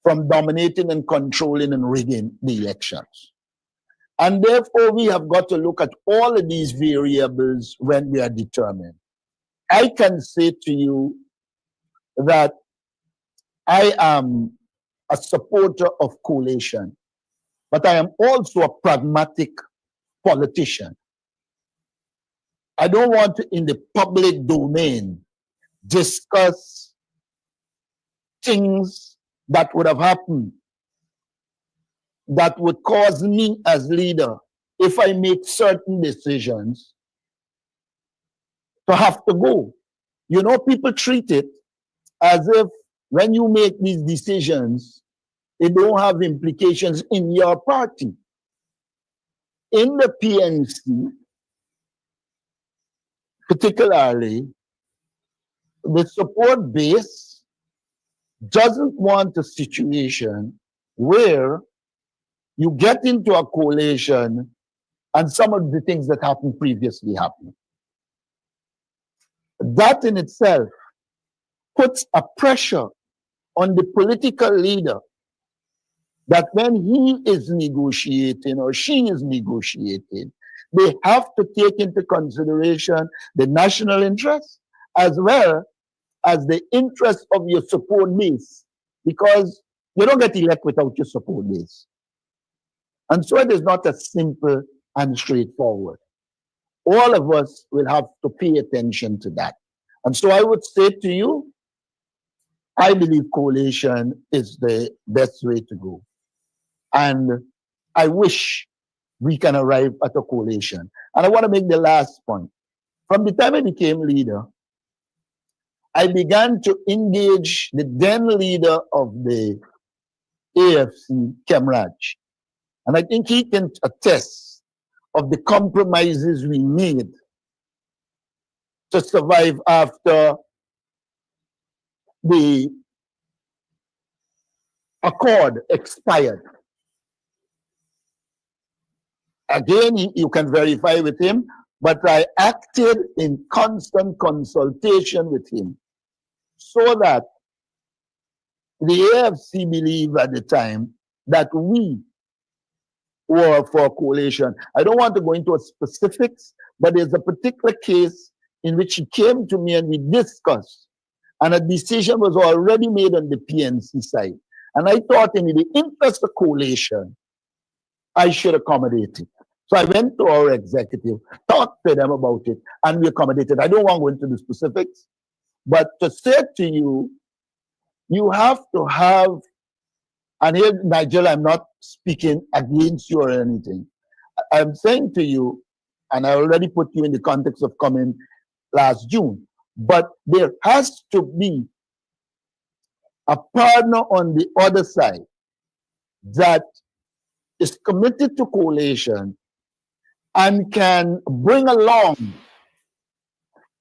from dominating and controlling and rigging the elections. And therefore, we have got to look at all of these variables when we are determined. I can say to you that I am a supporter of coalition, but I am also a pragmatic politician. I don't want to, in the public domain, discuss things that would have happened that would cause me as leader, if I make certain decisions, to have to go. You know, people treat it as if when you make these decisions, they don't have implications in your party. In the PNC, particularly, the support base doesn't want a situation where you get into a coalition and some of the things that happened previously happen. That in itself puts a pressure on the political leader that when he is negotiating or she is negotiating, they have to take into consideration the national interest as well as the interest of your support base, because you don't get elected without your support base. And so it is not as simple and straightforward. All of us will have to pay attention to that. And so I would say to you, I believe coalition is the best way to go. And I wish we can arrive at a coalition. And I want to make the last point. From the time I became leader, I began to engage the then leader of the AFC, Kemraj. And I think he can attest of the compromises we made to survive after the accord expired. Again, you can verify with him, but I acted in constant consultation with him so that the AFC believed at the time that we were for coalition. I don't want to go into specifics, but there's a particular case in which he came to me and we discussed, and a decision was already made on the PNC side. And I thought in the interest of coalition, I should accommodate it. So I went to our executive, talked to them about it, and we accommodated. I don't want to go into the specifics, but to say to you, you have to have, and here, Nigel, I'm not speaking against you or anything. I'm saying to you, and I already put you in the context of coming last June, but there has to be a partner on the other side that is committed to coalition and can bring along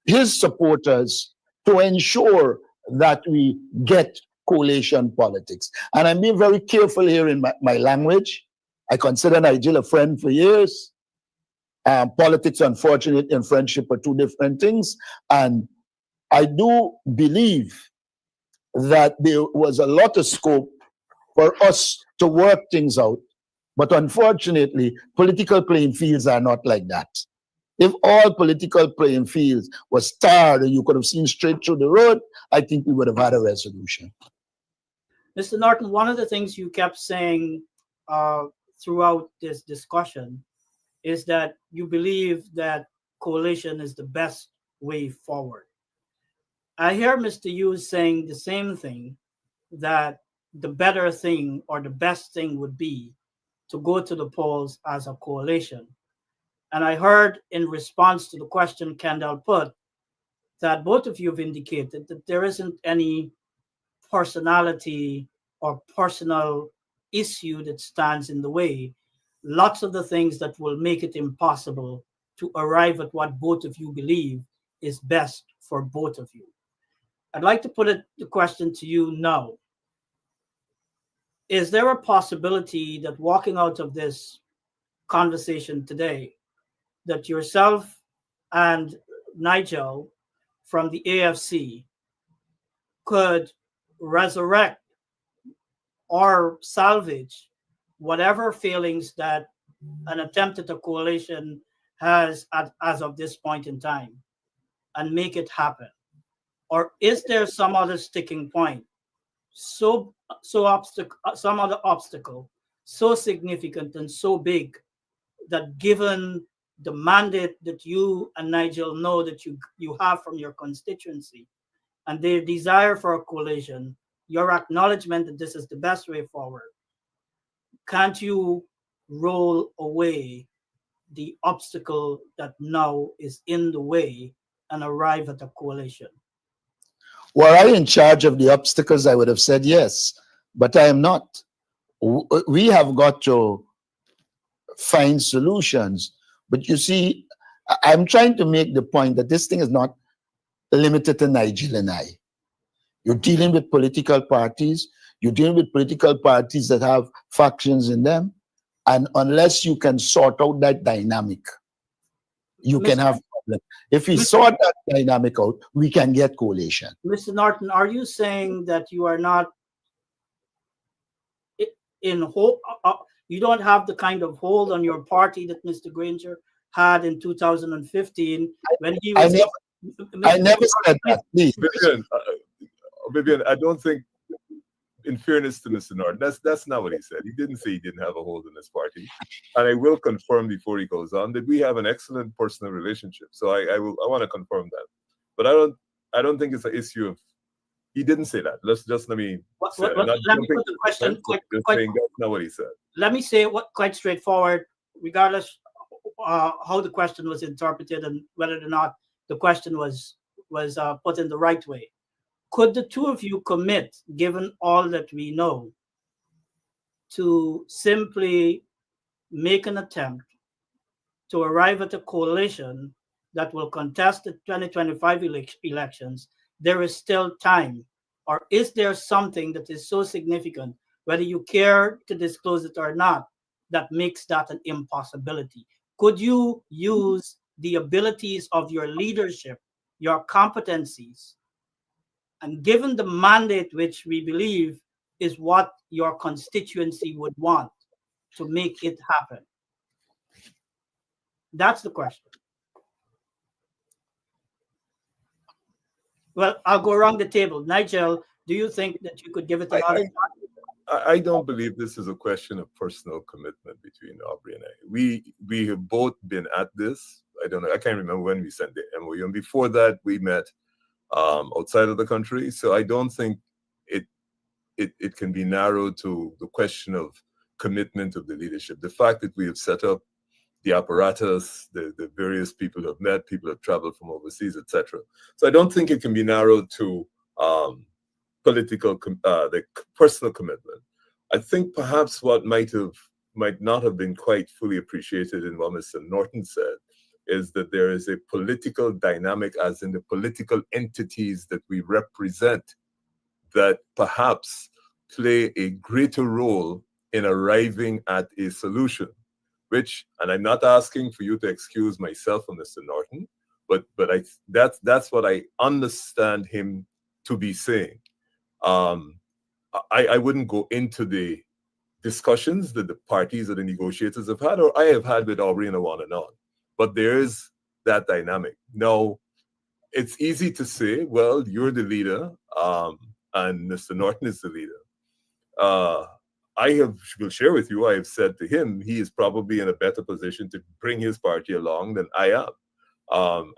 his supporters to ensure that we get coalition politics. And I'm being very careful here in my language. I consider Nigel a friend for years. Politics, unfortunately, and friendship are two different things. And I do believe that there was a lot of scope for us to work things out. But unfortunately, political playing fields are not like that. If all political playing fields were starred and you could have seen straight through the road, I think we would have had a resolution. Mr. Norton, one of the things you kept saying throughout this discussion is that you believe that coalition is the best way forward. I hear Mr. Hughes saying the same thing, that the better thing or the best thing would be to go to the polls as a coalition. And I heard in response to the question Kendall put that both of you have indicated that there isn't any personality or personal issue that stands in the way. Lots of the things that will make it impossible to arrive at what both of you believe is best for both of you. I'd like to put the question to you now. Is there a possibility that walking out of this conversation today, that yourself and Nigel from the AFC could resurrect or salvage whatever failings that an attempt at a coalition has as of this point in time and make it happen? Or is there some other sticking point, some other obstacle so significant and so big that given the mandate that you and Nigel know that you have from your constituency and their desire for a coalition, your acknowledgement that this is the best way forward, can't you roll away the obstacle that now is in the way and arrive at a coalition? Were I in charge of the obstacles, I would have said yes, but I am not. We have got to find solutions. But you see, I'm trying to make the point that this thing is not limited to Nigel and I. You're dealing with political parties. You're dealing with political parties that have factions in them. And unless you can sort out that dynamic, you can have problems. If we sort that dynamic out, we can get coalition. Mr. Norton, are you saying that you are not in hope? You don't have the kind of hold on your party that Mr. Granger had in 2015 when he was. I never said that, please. Vivian, I don't think, in fairness to Mr. Norton, that's not what he said. He didn't say he didn't have a hold in his party. And I will confirm before he goes on that we have an excellent personal relationship. So I want to confirm that. But I don't think it's an issue of, he didn't say that. Let me say let me put the question that's not what he said. Let me say what quite straightforward, regardless how the question was interpreted and whether or not the question was put in the right way. Could the two of you commit, given all that we know, to simply make an attempt to arrive at a coalition that will contest the 2025 elections? There is still time. Or is there something that is so significant, whether you care to disclose it or not, that makes that an impossibility? Could you use the abilities of your leadership, your competencies, and given the mandate which we believe is what your constituency would want, to make it happen? That's the question. Well, I'll go around the table. Nigel, do you think that you could give it another shot? I don't believe this is a question of personal commitment between Aubrey and I. We have both been at this. I don't know. I can't remember when we sent the MOU. And before that, we met outside of the country. So I don't think it can be narrowed to the question of commitment of the leadership. The fact that we have set up the apparatus, the various people who have met, people who have traveled from overseas, etc. So I don't think it can be narrowed to the personal commitment. I think perhaps what might not have been quite fully appreciated in what Mr. Norton said is that there is a political dynamic, as in the political entities that we represent, that perhaps play a greater role in arriving at a solution. Which, and I'm not asking for you to excuse myself or Mr. Norton, but that's what I understand him to be saying. I wouldn't go into the discussions that the parties or the negotiators have had, or I have had with Aubrey and on and on. But there is that dynamic. Now, it's easy to say, well, you're the leader, and Mr. Norton is the leader. Will share with you, I have said to him, he is probably in a better position to bring his party along than I am.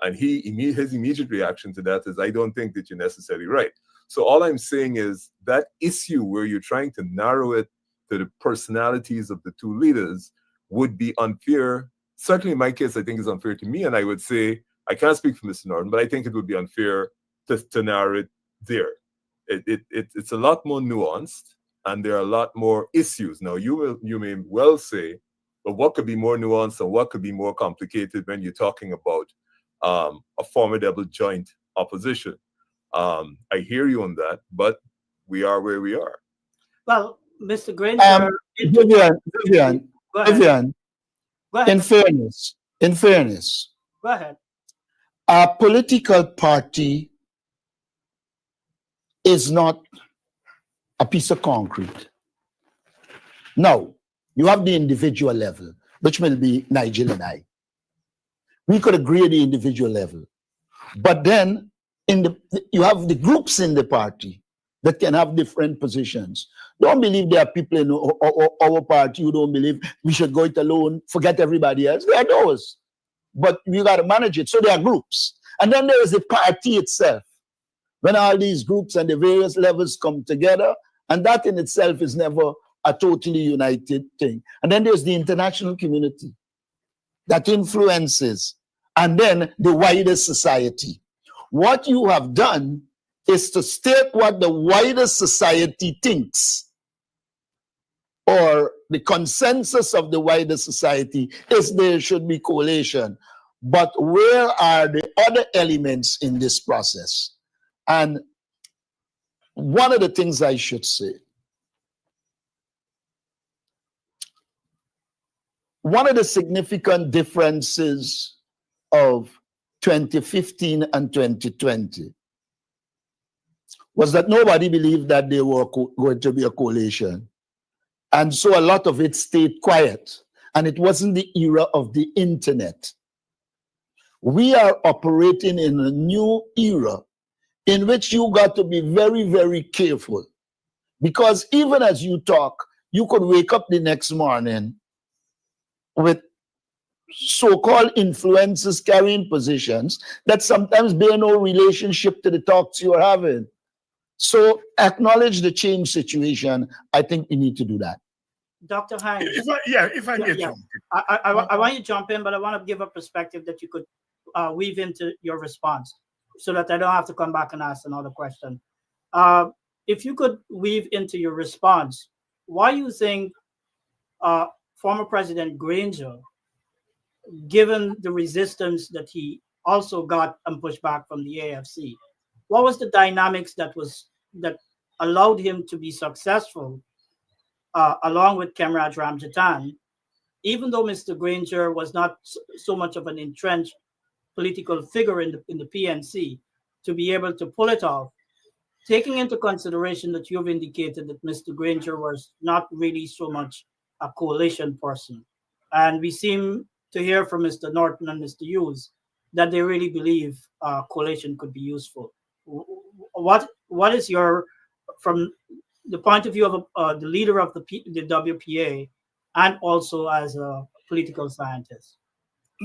And his immediate reaction to that is, I don't think that you're necessarily right. So all I'm saying is that issue where you're trying to narrow it to the personalities of the two leaders would be unfair. Certainly in my case, I think it's unfair to me. And I would say, I can't speak for Mr. Norton, but I think it would be unfair to narrow it there. It's a lot more nuanced. And there are a lot more issues. Now, you may well say, but what could be more nuanced and what could be more complicated when you're talking about a formidable joint opposition? I hear you on that, but we are where we are. Well, Mr. Granger, Vivian, in fairness, go ahead. A political party is not a piece of concrete. Now, you have the individual level, which will be Nigel and I. We could agree at the individual level. But then you have the groups in the party that can have different positions. Don't believe there are people in our party who don't believe we should go it alone, forget everybody else. There are those. But you got to manage it. So there are groups. And then there is the party itself. When all these groups and the various levels come together, and that in itself is never a totally united thing. And then there's the international community that influences, and then the wider society. What you have done is to state what the wider society thinks, or the consensus of the wider society is there should be coalition. But where are the other elements in this process? And one of the things I should say, one of the significant differences of 2015 and 2020 was that nobody believed that they were going to be a coalition. And so a lot of it stayed quiet. And it wasn't the era of the internet. We are operating in a new era in which you got to be very, very careful. Because even as you talk, you could wake up the next morning with so-called influencers carrying positions that sometimes bear no relationship to the talks you're having. So acknowledge the change situation. I think we need to do that. Dr. Hines. If I may jump in. I want you to jump in, but I want to give a perspective that you could weave into your response so that I don't have to come back and ask another question. If you could weave into your response, why you think former President Granger, given the resistance that he also got and pushed back from the AFC, what was the dynamics that allowed him to be successful along with Comrade Ramjatan, even though Mr. Granger was not so much of an entrenched political figure in the PNC, to be able to pull it off, taking into consideration that you've indicated that Mr. Granger was not really so much a coalition person. And we seem to hear from Mr. Norton and Mr. Hughes that they really believe coalition could be useful. What is your, from the point of view of the leader of the WPA and also as a political scientist?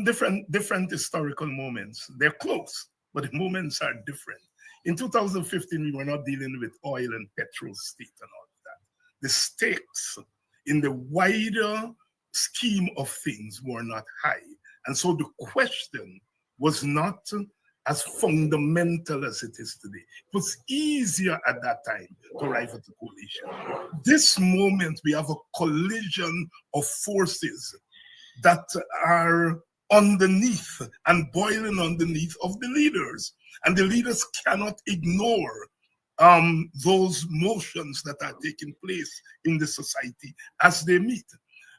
Different historical moments. They're close, but the moments are different. In 2015, we were not dealing with oil and petrol state and all of that. The stakes in the wider scheme of things were not high. And so the question was not as fundamental as it is today. It was easier at that time to arrive at a coalition. This moment, we have a collision of forces that are underneath and boiling underneath of the leaders. And the leaders cannot ignore those motions that are taking place in the society as they meet.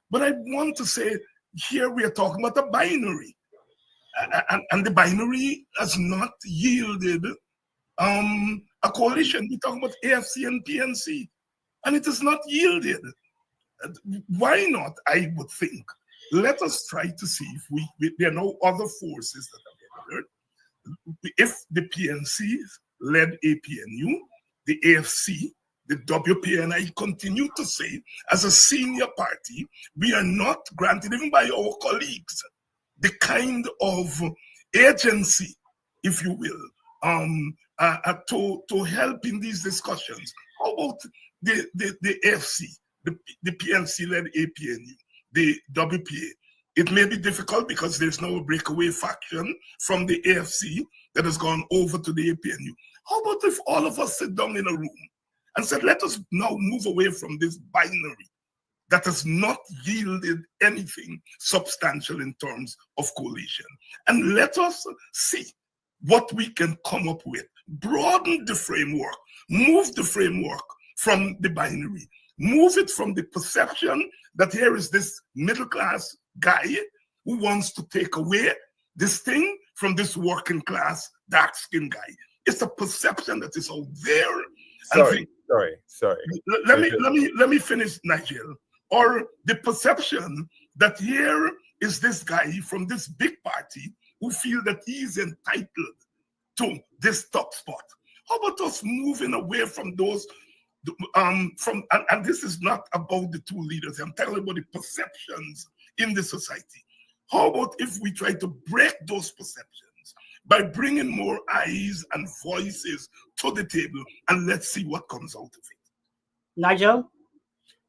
But I want to say, here we are talking about a binary. And the binary has not yielded a coalition. We're talking about AFC and PNC, and it has not yielded. Why not, I would think? Let us try to see if there are no other forces that are gathered. If the PNC led APNU, the AFC, the WPA, and I continue to say, as a senior party, we are not granted, even by our colleagues, the kind of agency, if you will, to help in these discussions. How about the AFC, the PNC-led APNU, the WPA? It may be difficult because there's no breakaway faction from the AFC that has gone over to the APNU. How about if all of us sit down in a room and said, let us now move away from this binary that has not yielded anything substantial in terms of coalition. And let us see what we can come up with. Broaden the framework, move the framework from the binary, move it from the perception that here is this middle class guy who wants to take away this thing from this working class, dark-skinned guy. It's a perception that is out there. Sorry. Let me finish, Nigel. Or the perception that here is this guy from this big party who feel that he is entitled to this top spot. How about us moving away from those? And this is not about the two leaders. I'm telling you about the perceptions in the society. How about if we try to break those perceptions by bringing more eyes and voices to the table, and let's see what comes out of it. Nigel?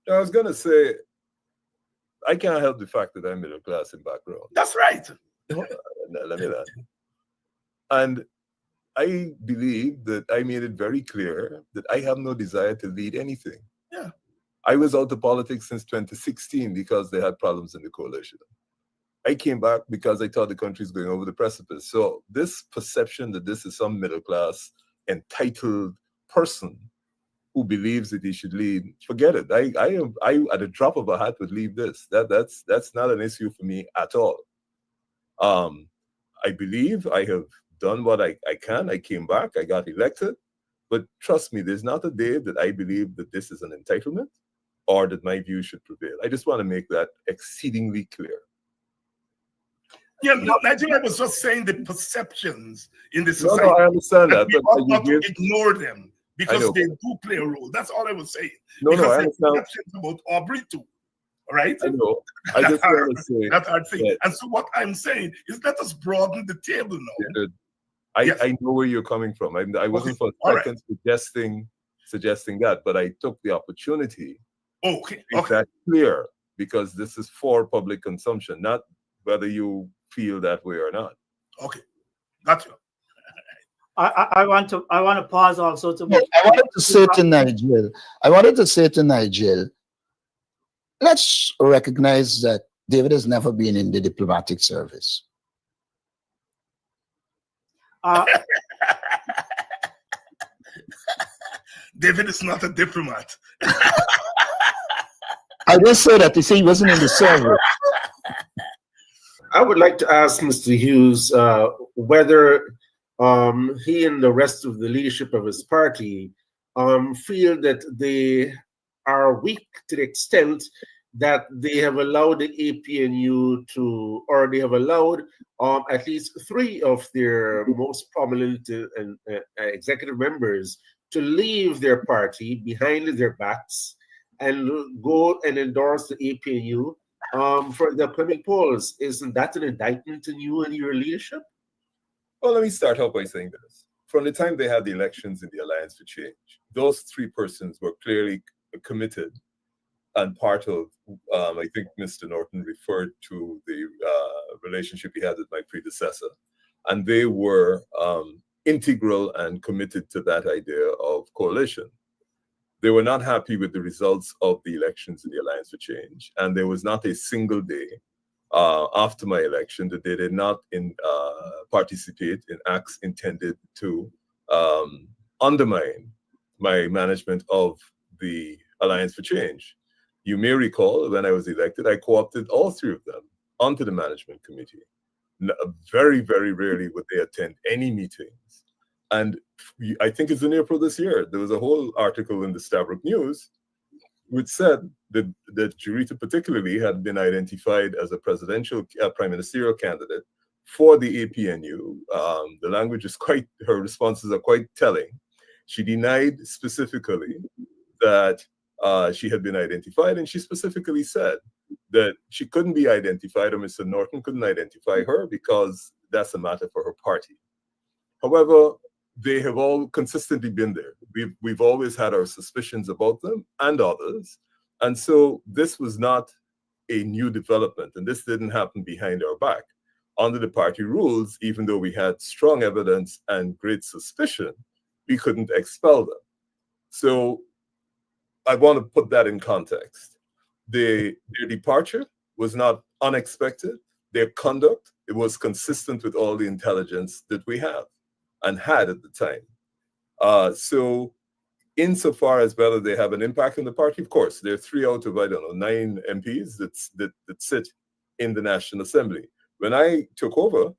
I was going to say, I can't help the fact that I'm middle class in background. That's right. Let me that. And I believe that I made it very clear that I have no desire to lead anything. Yeah. I was out of politics since 2016 because they had problems in the coalition. I came back because I thought the country is going over the precipice. So this perception that this is some middle class entitled person who believes that he should lead, forget it. I at a drop of a hat would leave this. That's not an issue for me at all. I believe I have done what I can. I came back, I got elected, but trust me, there's not a day that I believe that this is an entitlement or that my view should prevail. I just want to make that exceedingly clear. Yeah, Nigeria was just saying the perceptions in the society. No, I understand that. We ought not to ignore them because they do play a role. That's all I was saying. No, I understand. Perceptions about Aubrey too, right? I know. I just want to say that's hard thing. And so what I'm saying is let us broaden the table now. I know where you're coming from. I wasn't for a second suggesting that, but I took the opportunity to make that clear because this is for public consumption, not whether you feel that way or not. Okay, gotcha. I want to pause also to. I wanted to say to Nigel, let's recognize that David has never been in the diplomatic service. David is not a diplomat. I just say that to say he wasn't in the service. I would like to ask Mr. Hughes whether he and the rest of the leadership of his party feel that they are weak to the extent that they have allowed the APNU to, or they have allowed at least 3 of their most prominent executive members to leave their party behind their backs and go and endorse the APNU for the upcoming polls. Isn't that an indictment on you and your leadership? Well, let me start out by saying this. From the time they had the elections in the Alliance for Change, those 3 persons were clearly committed and part of, I think Mr. Norton referred to the relationship he had with my predecessor. And they were integral and committed to that idea of coalition. They were not happy with the results of the elections in the Alliance for Change. And there was not a single day after my election that they did not participate in acts intended to undermine my management of the Alliance for Change. You may recall when I was elected, I co-opted all 3 of them onto the management committee. Very, very rarely would they attend any meetings. And I think it's in April this year, there was a whole article in the Stabrook News which said that Jurita particularly had been identified as a presidential, prime ministerial candidate for the APNU. The language is her responses are quite telling. She denied specifically that she had been identified, and she specifically said that she couldn't be identified, or Mr. Norton couldn't identify her because that's a matter for her party. However, they have all consistently been there. We've always had our suspicions about them and others. And so this was not a new development, and this didn't happen behind our back. Under the party rules, even though we had strong evidence and great suspicion, we couldn't expel them. So I want to put that in context. Their departure was not unexpected. Their conduct, it was consistent with all the intelligence that we have and had at the time. So insofar as whether they have an impact on the party, of course, there are 3 out of, 9 MPs that sit in the National Assembly. When I took over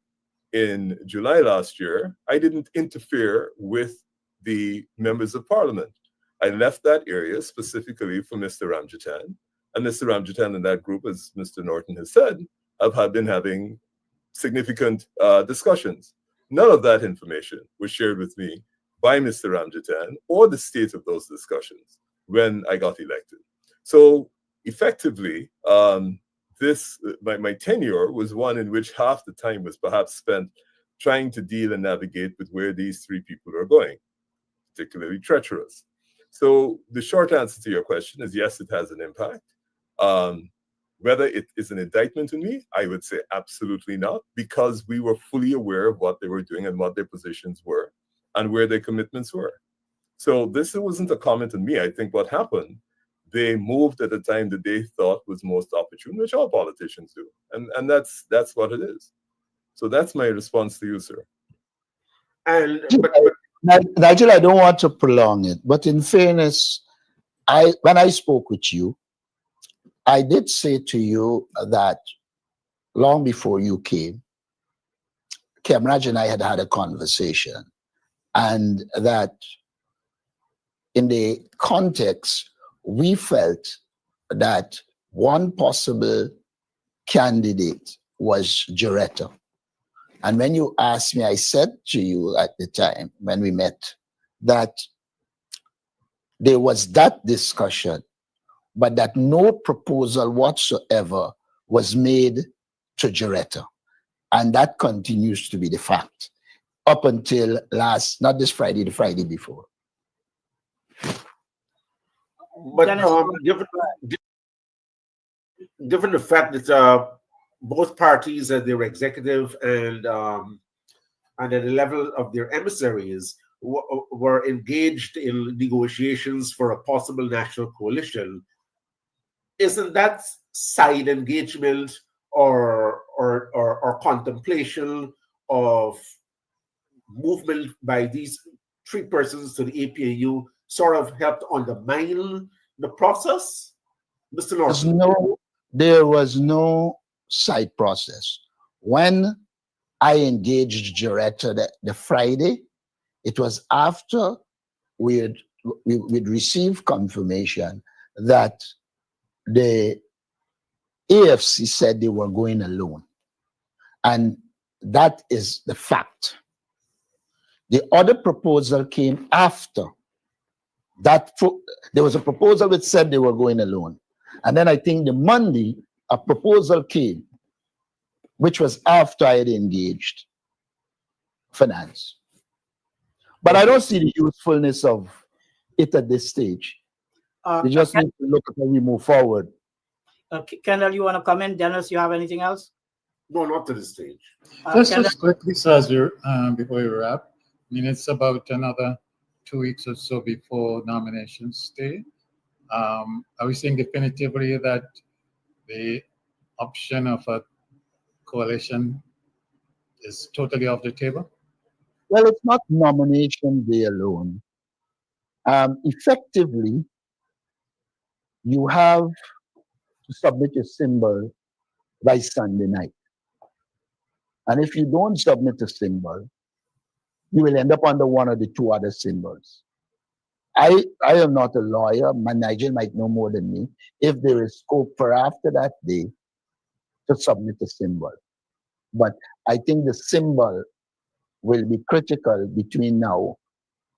in July last year, I didn't interfere with the members of parliament. I left that area specifically for Mr. Ramjatan. And Mr. Ramjatan and that group, as Mr. Norton has said, have been having significant discussions. None of that information was shared with me by Mr. Ramjatan or the state of those discussions when I got elected. So effectively, my tenure was one in which half the time was perhaps spent trying to deal and navigate with where these three people are going, particularly treacherous. So the short answer to your question is yes, it has an impact. Whether it is an indictment on me, I would say absolutely not, because we were fully aware of what they were doing and what their positions were and where their commitments were. So this wasn't a comment on me. I think what happened, they moved at a time that they thought was most opportune, which all politicians do. And that's what it is. So that's my response to you, sir. And Nigel, I don't want to prolong it, but in fairness, when I spoke with you, I did say to you that long before you came, Kemraj and I had had a conversation, and that in the context, we felt that one possible candidate was Jaretta. And when you asked me, I said to you at the time when we met that there was that discussion, but that no proposal whatsoever was made to Jaretta. And that continues to be the fact up until not this Friday, the Friday before. But given the fact that both parties and their executive and at the level of their emissaries were engaged in negotiations for a possible national coalition, isn't that side engagement or contemplation of movement by these three persons to the APNU sort of helped undermine the process, Mr. Norton? There was no side process. When I engaged Jaretta the Friday, it was after we'd received confirmation that the AFC said they were going alone. And that is the fact. The other proposal came after that. There was a proposal which said they were going alone. And then I think the Monday, a proposal came, which was after I had engaged finance. But I don't see the usefulness of it at this stage. We just need to look at how we move forward. Kendall, you want to comment? Dennis, you have anything else? No, not to this stage. Just quickly, so as before we wrap, I mean, it's about another 2 weeks or so before nominations day. Are we saying definitively that the option of a coalition is totally off the table? Well, it's not nomination day alone. Effectively, you have to submit a symbol by Sunday night. And if you don't submit a symbol, you will end up under one of the two other symbols. I am not a lawyer. Nigel might know more than me. If there is scope for after that day to submit a symbol. But I think the symbol will be critical between now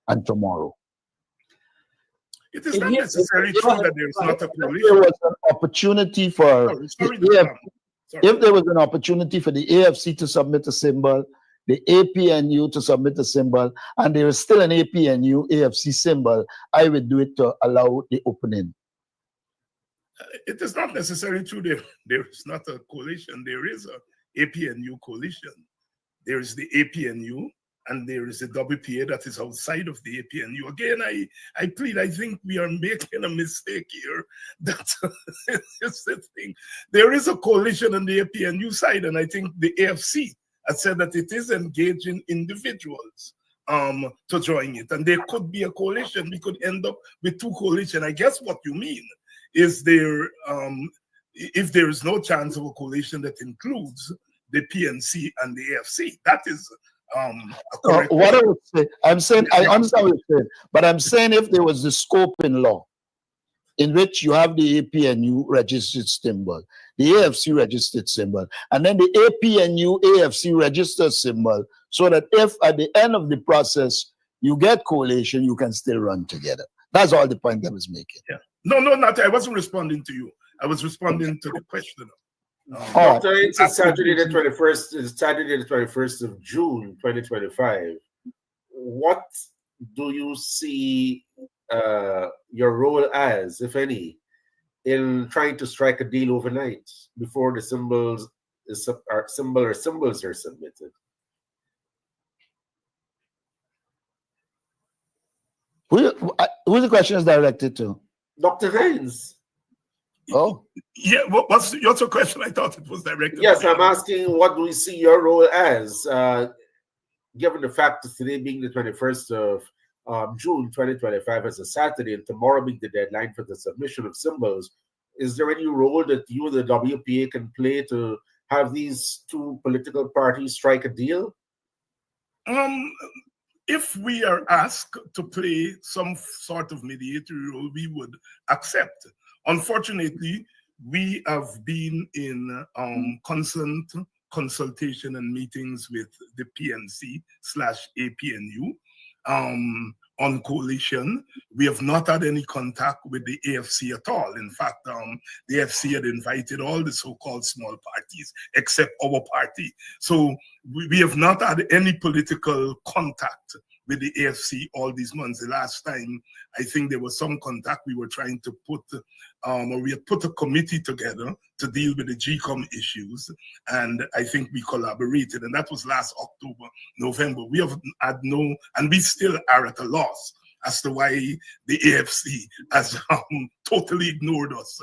and tomorrow. It is not necessarily true that there is not a coalition. There was an opportunity for if there was an opportunity for the AFC to submit a symbol, the APNU to submit a symbol, and there is still an APNU AFC symbol, I would do it to allow the opening. It is not necessarily true there is not a coalition. There is a APNU coalition. There is the APNU and there is a WPA that is outside of the APNU. Again, I plead, I think we are making a mistake here. That is the thing. There is a coalition on the APNU side, and I think the AFC has said that it is engaging individuals to join it. And there could be a coalition. We could end up with two coalitions. I guess what you mean is there, if there is no chance of a coalition that includes the PNC and the AFC. That is a correct. What I would say, I'm saying, I understand what you're saying, but I'm saying if there was the scope in law in which you have the APNU registered symbol, the AFC registered symbol, and then the APNU AFC registered symbol, so that if at the end of the process you get coalition, you can still run together. That's all the point I was making. Yeah. No, not. I wasn't responding to you. I was responding to the question. Dr. Hines, it's Saturday the 21st. It's Saturday the 21st of June, 2025. What do you see your role as, if any, in trying to strike a deal overnight before the symbols are submitted? Who the question is directed to? Dr. Hines. Oh. Yeah, what's your question? I thought it was directed. Yes, I'm asking, what do we see your role as, given the fact that today being the 21st of June 2025 as a Saturday and tomorrow being the deadline for the submission of symbols? Is there any role that you, the WPA, can play to have these two political parties strike a deal? If we are asked to play some sort of mediatory role, we would accept. Unfortunately, we have been in constant consultation and meetings with the PNC/APNU on coalition. We have not had any contact with the AFC at all. In fact, the AFC had invited all the so-called small parties except our party. So we have not had any political contact with the AFC all these months. The last time, I think there was some contact. We were trying to put, or we had put a committee together to deal with the GCOM issues, and I think we collaborated, and that was last October, November. We have had no, and we still are at a loss as to why the AFC has totally ignored us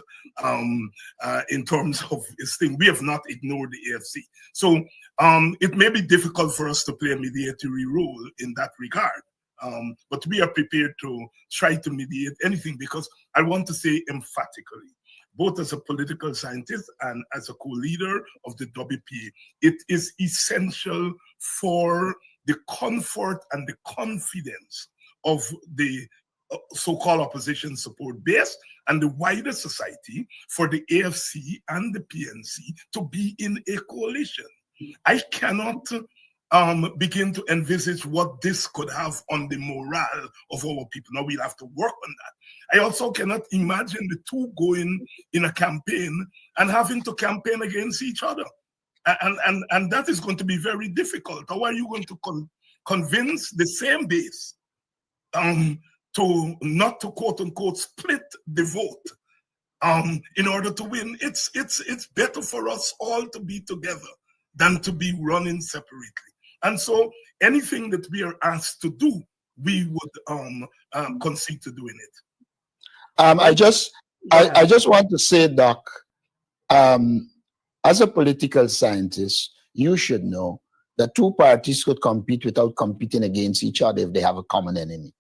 in terms of this thing. We have not ignored the AFC. So it may be difficult for us to play a mediatory role in that regard. But we are prepared to try to mediate anything, because I want to say emphatically, both as a political scientist and as a co-leader of the WPA, it is essential for the comfort and the confidence of the so-called opposition support base and the wider society for the AFC and the PNC to be in a coalition. I cannot begin to envisage what this could have on the morale of our people. Now we'll have to work on that. I also cannot imagine the two going in a campaign and having to campaign against each other. And that is going to be very difficult. How are you going to convince the same base to not to quote unquote split the vote in order to win? It's better for us all to be together than to be running separately. And so anything that we are asked to do, we would concede to doing it. I just want to say, Doc, as a political scientist, you should know that two parties could compete without competing against each other if they have a common enemy.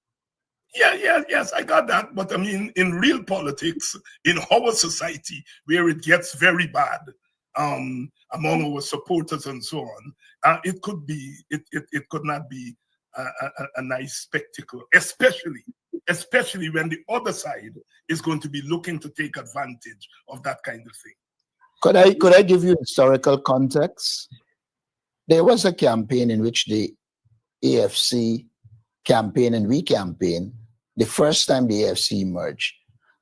Yes, I got that. But I mean, in real politics, in our society, where it gets very bad, among our supporters and so on, it could not be a nice spectacle, especially when the other side is going to be looking to take advantage of that kind of thing. Could I give you historical context? There was a campaign in which the AFC campaign and we campaigned the first time the AFC emerged,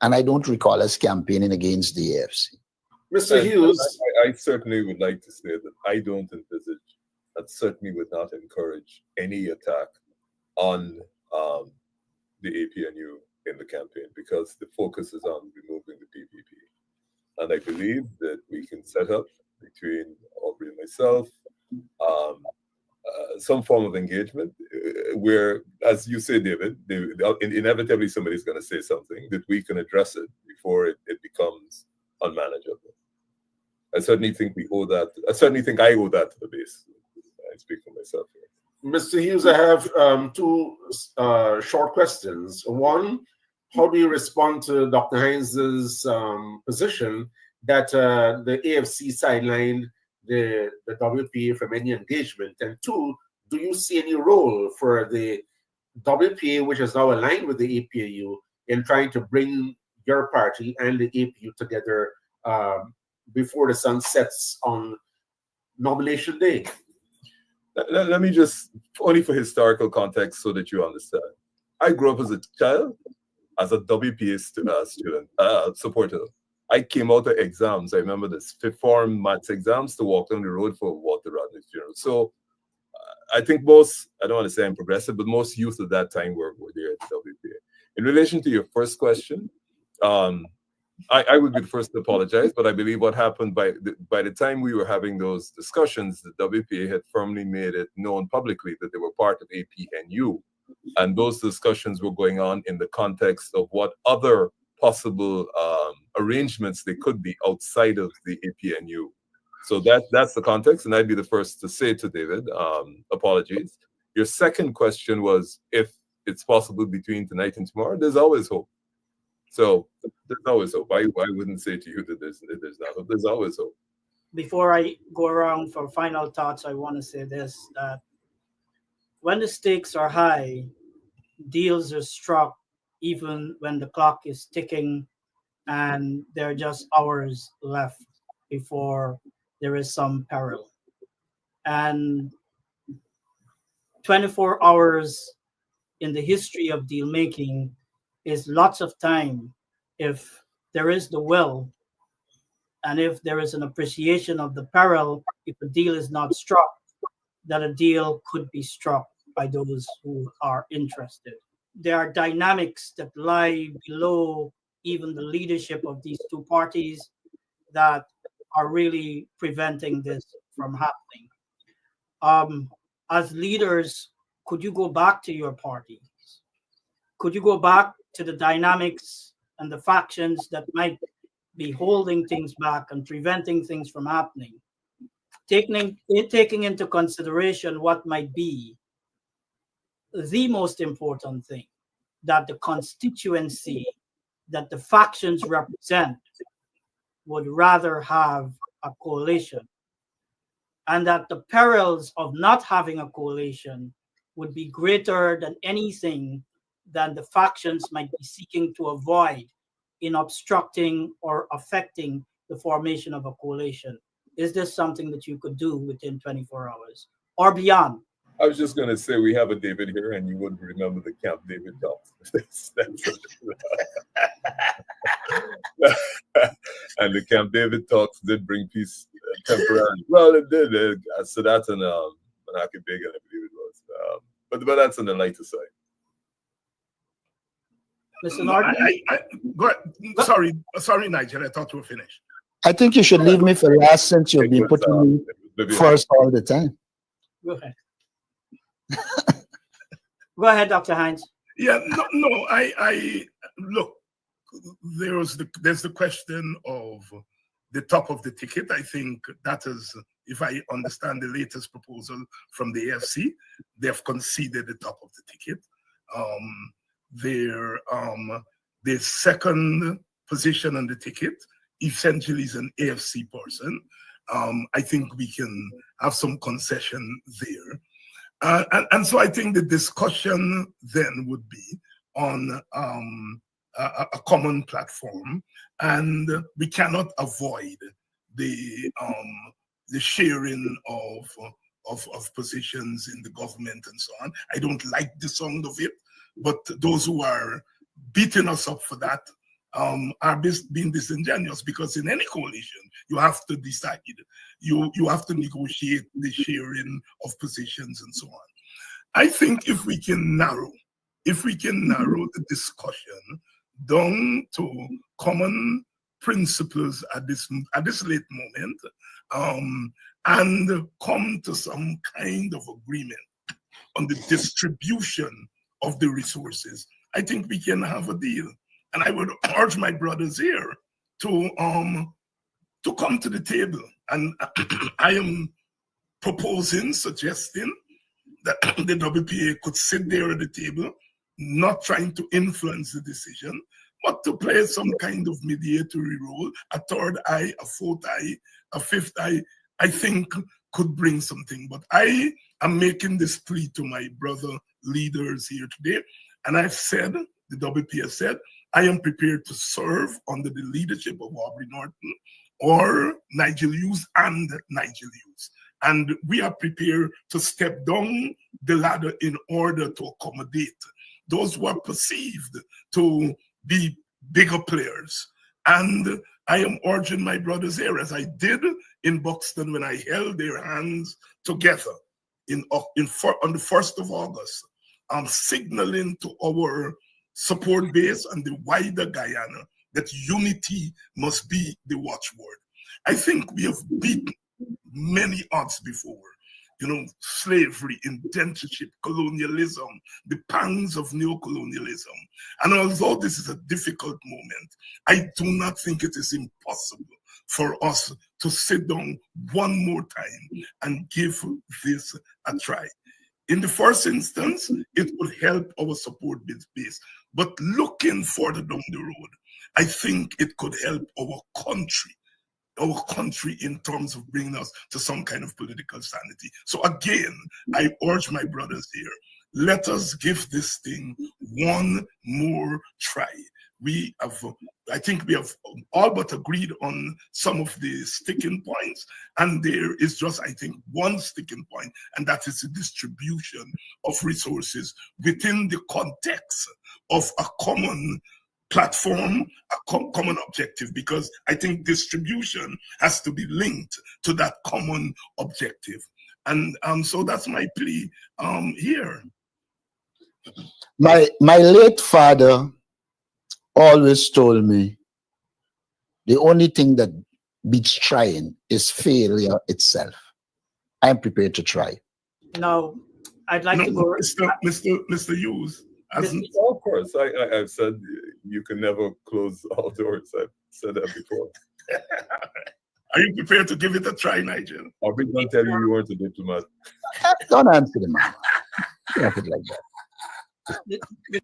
and I don't recall us campaigning against the AFC. Mr. Hughes, I certainly would like to say that I don't envisage, that certainly would not encourage any attack on the APNU in the campaign, because the focus is on removing the PPP. And I believe that we can set up between Aubrey and myself some form of engagement where, as you say, David, inevitably somebody's going to say something, that we can address it before it becomes unmanageable. I certainly think we owe that. I certainly think I owe that to the base. I speak for myself here. Mr. Hughes, I have two short questions. One, how do you respond to Dr. Hines's position that the AFC sidelined the WPA from any engagement? And two, do you see any role for the WPA, which is now aligned with the APNU, in trying to bring your party and the APU together before the sun sets on nomination day? Let me just, only for historical context so that you understand. I grew up as a child, as a WPA student, supporter. I came out of exams. I remember this fifth form maths exams to walk down the road for Walter Rodney's funeral. So I think most, I don't want to say I'm progressive, but most youth at that time were there at the WPA. In relation to your first question, I would be the first to apologize, but I believe what happened by the time we were having those discussions, the WPA had firmly made it known publicly that they were part of APNU. And those discussions were going on in the context of what other possible arrangements they could be outside of the APNU. So that's the context, and I'd be the first to say to David, apologies. Your second question was if it's possible between tonight and tomorrow. There's always hope. So there's always hope. I wouldn't say to you that there's not hope. There's always hope. Before I go around for final thoughts, I want to say this, that when the stakes are high, deals are struck even when the clock is ticking and there are just hours left before there is some peril. And 24 hours in the history of deal making is lots of time if there is the will and if there is an appreciation of the peril, if a deal is not struck, that a deal could be struck by those who are interested. There are dynamics that lie below even the leadership of these two parties that are really preventing this from happening. As leaders, could you go back to your parties? Could you go back to the dynamics and the factions that might be holding things back and preventing things from happening? Taking into consideration what might be the most important thing, that the constituency that the factions represent would rather have a coalition, and that the perils of not having a coalition would be greater than anything than the factions might be seeking to avoid in obstructing or affecting the formation of a coalition. Is this something that you could do within 24 hours or beyond? I was just going to say we have a David here, and you wouldn't remember the Camp David talks. And the Camp David talks did bring peace temporarily. Well, it did. So that's in Manaki Big, I believe it was. But that's on the lighter side. Mr. Norton? Go ahead. Sorry, Nigel. I thought you were finished. I think you should leave me for last since you've been putting me first all the time. Go ahead. Go ahead, Dr. Hines. Yeah, no. I look. There's the question of the top of the ticket. I think that is, if I understand the latest proposal from the AFC, they've conceded the top of the ticket. The second position on the ticket essentially is an AFC person. I think we can have some concession there. And so I think the discussion then would be on a common platform, and we cannot avoid the sharing of positions in the government and so on. I don't like the sound of it, but those who are beating us up for that are being disingenuous, because in any coalition you have to decide, you have to negotiate the sharing of positions and so on. I think if we can narrow the discussion down to common principles at this late moment, and come to some kind of agreement on the distribution of the resources, I think we can have a deal. And I would urge my brothers here to come to the table. And I am suggesting that the WPA could sit there at the table, not trying to influence the decision, but to play some kind of mediatory role, a third eye, a fourth eye, a fifth eye, I think could bring something. But I am making this plea to my brother leaders here today. And I've said, the WP has said, I am prepared to serve under the leadership of Aubrey Norton or Nigel Hughes and Nigel Hughes. And we are prepared to step down the ladder in order to accommodate those who are perceived to be bigger players. And I am urging my brothers here, as I did in Buxton when I held their hands together on the 1st of August, I'm signaling to our support base and the wider Guyana that unity must be the watchword. I think we have beaten many odds before. You know, slavery, indentureship, colonialism, the pangs of neocolonialism. And although this is a difficult moment, I do not think it is impossible for us to sit down one more time and give this a try. In the first instance, it would help our support base. But looking further down the road, I think it could help our country in terms of bringing us to some kind of political sanity. So again, I urge my brothers here, let us give this thing one more try. I think we have all but agreed on some of the sticking points, and there is just, I think, one sticking point, and that is the distribution of resources within the context of a common platform, a common objective, because I think distribution has to be linked to that common objective. And so that's my plea here. My late father always told me the only thing that beats trying is failure itself. I'm prepared to try. Now, I'd like to go. Mr. Hughes. Of course, I've said you can never close all doors. I've said that before. Are you prepared to give it a try, Nigel? I'll be going to tell you weren't a diplomat. Don't answer the man. Don't put it like that.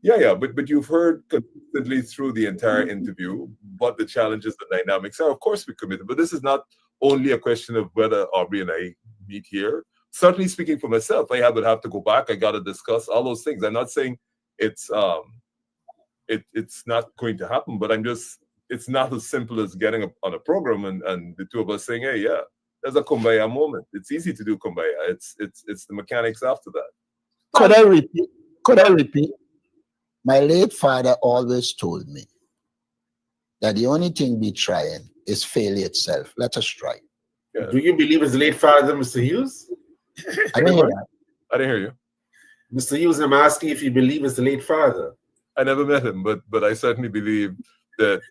Yeah, but you've heard consistently through the entire interview what the challenges, the dynamics are. Of course, we're committed, but this is not only a question of whether Aubrey and I meet here. Certainly, speaking for myself, I would have to go back. I got to discuss all those things. I'm not saying it's not going to happen, but it's not as simple as getting on a program and the two of us saying, hey, yeah, there's a kumbaya moment. It's easy to do kumbaya. It's the mechanics after that. Could I repeat? My late father always told me that the only thing we trying is failure itself. Let us try. Yeah. Do you believe his late father, Mr. Hughes? I didn't hear that. I didn't hear you. Mr. Hughes, I'm asking if you believe his late father. I never met him, but I certainly believe that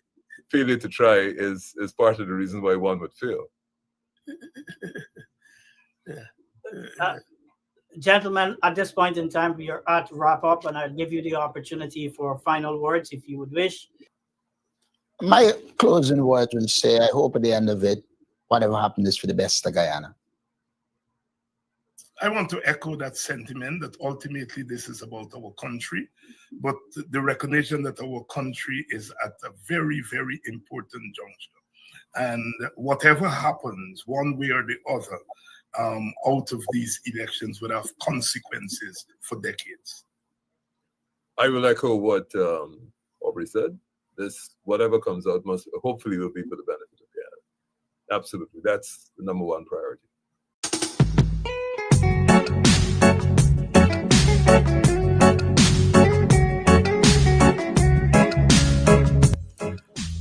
failure to try is part of the reason why one would fail. Gentlemen, at this point in time, we are at to wrap up, and I'll give you the opportunity for final words if you would wish. My closing words will say, I hope at the end of it, whatever happened is for the best of Guyana. I want to echo that sentiment that ultimately this is about our country, but the recognition that our country is at a very, very important juncture. And whatever happens, one way or the other, out of these elections would have consequences for decades. I will echo what Aubrey said. This, whatever comes out, must hopefully will be for the benefit of Guyana. Absolutely. That's the number one priority.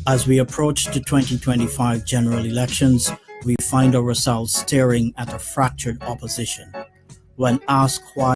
As we approach the 2025 general elections, we find ourselves staring at a fractured opposition. When asked why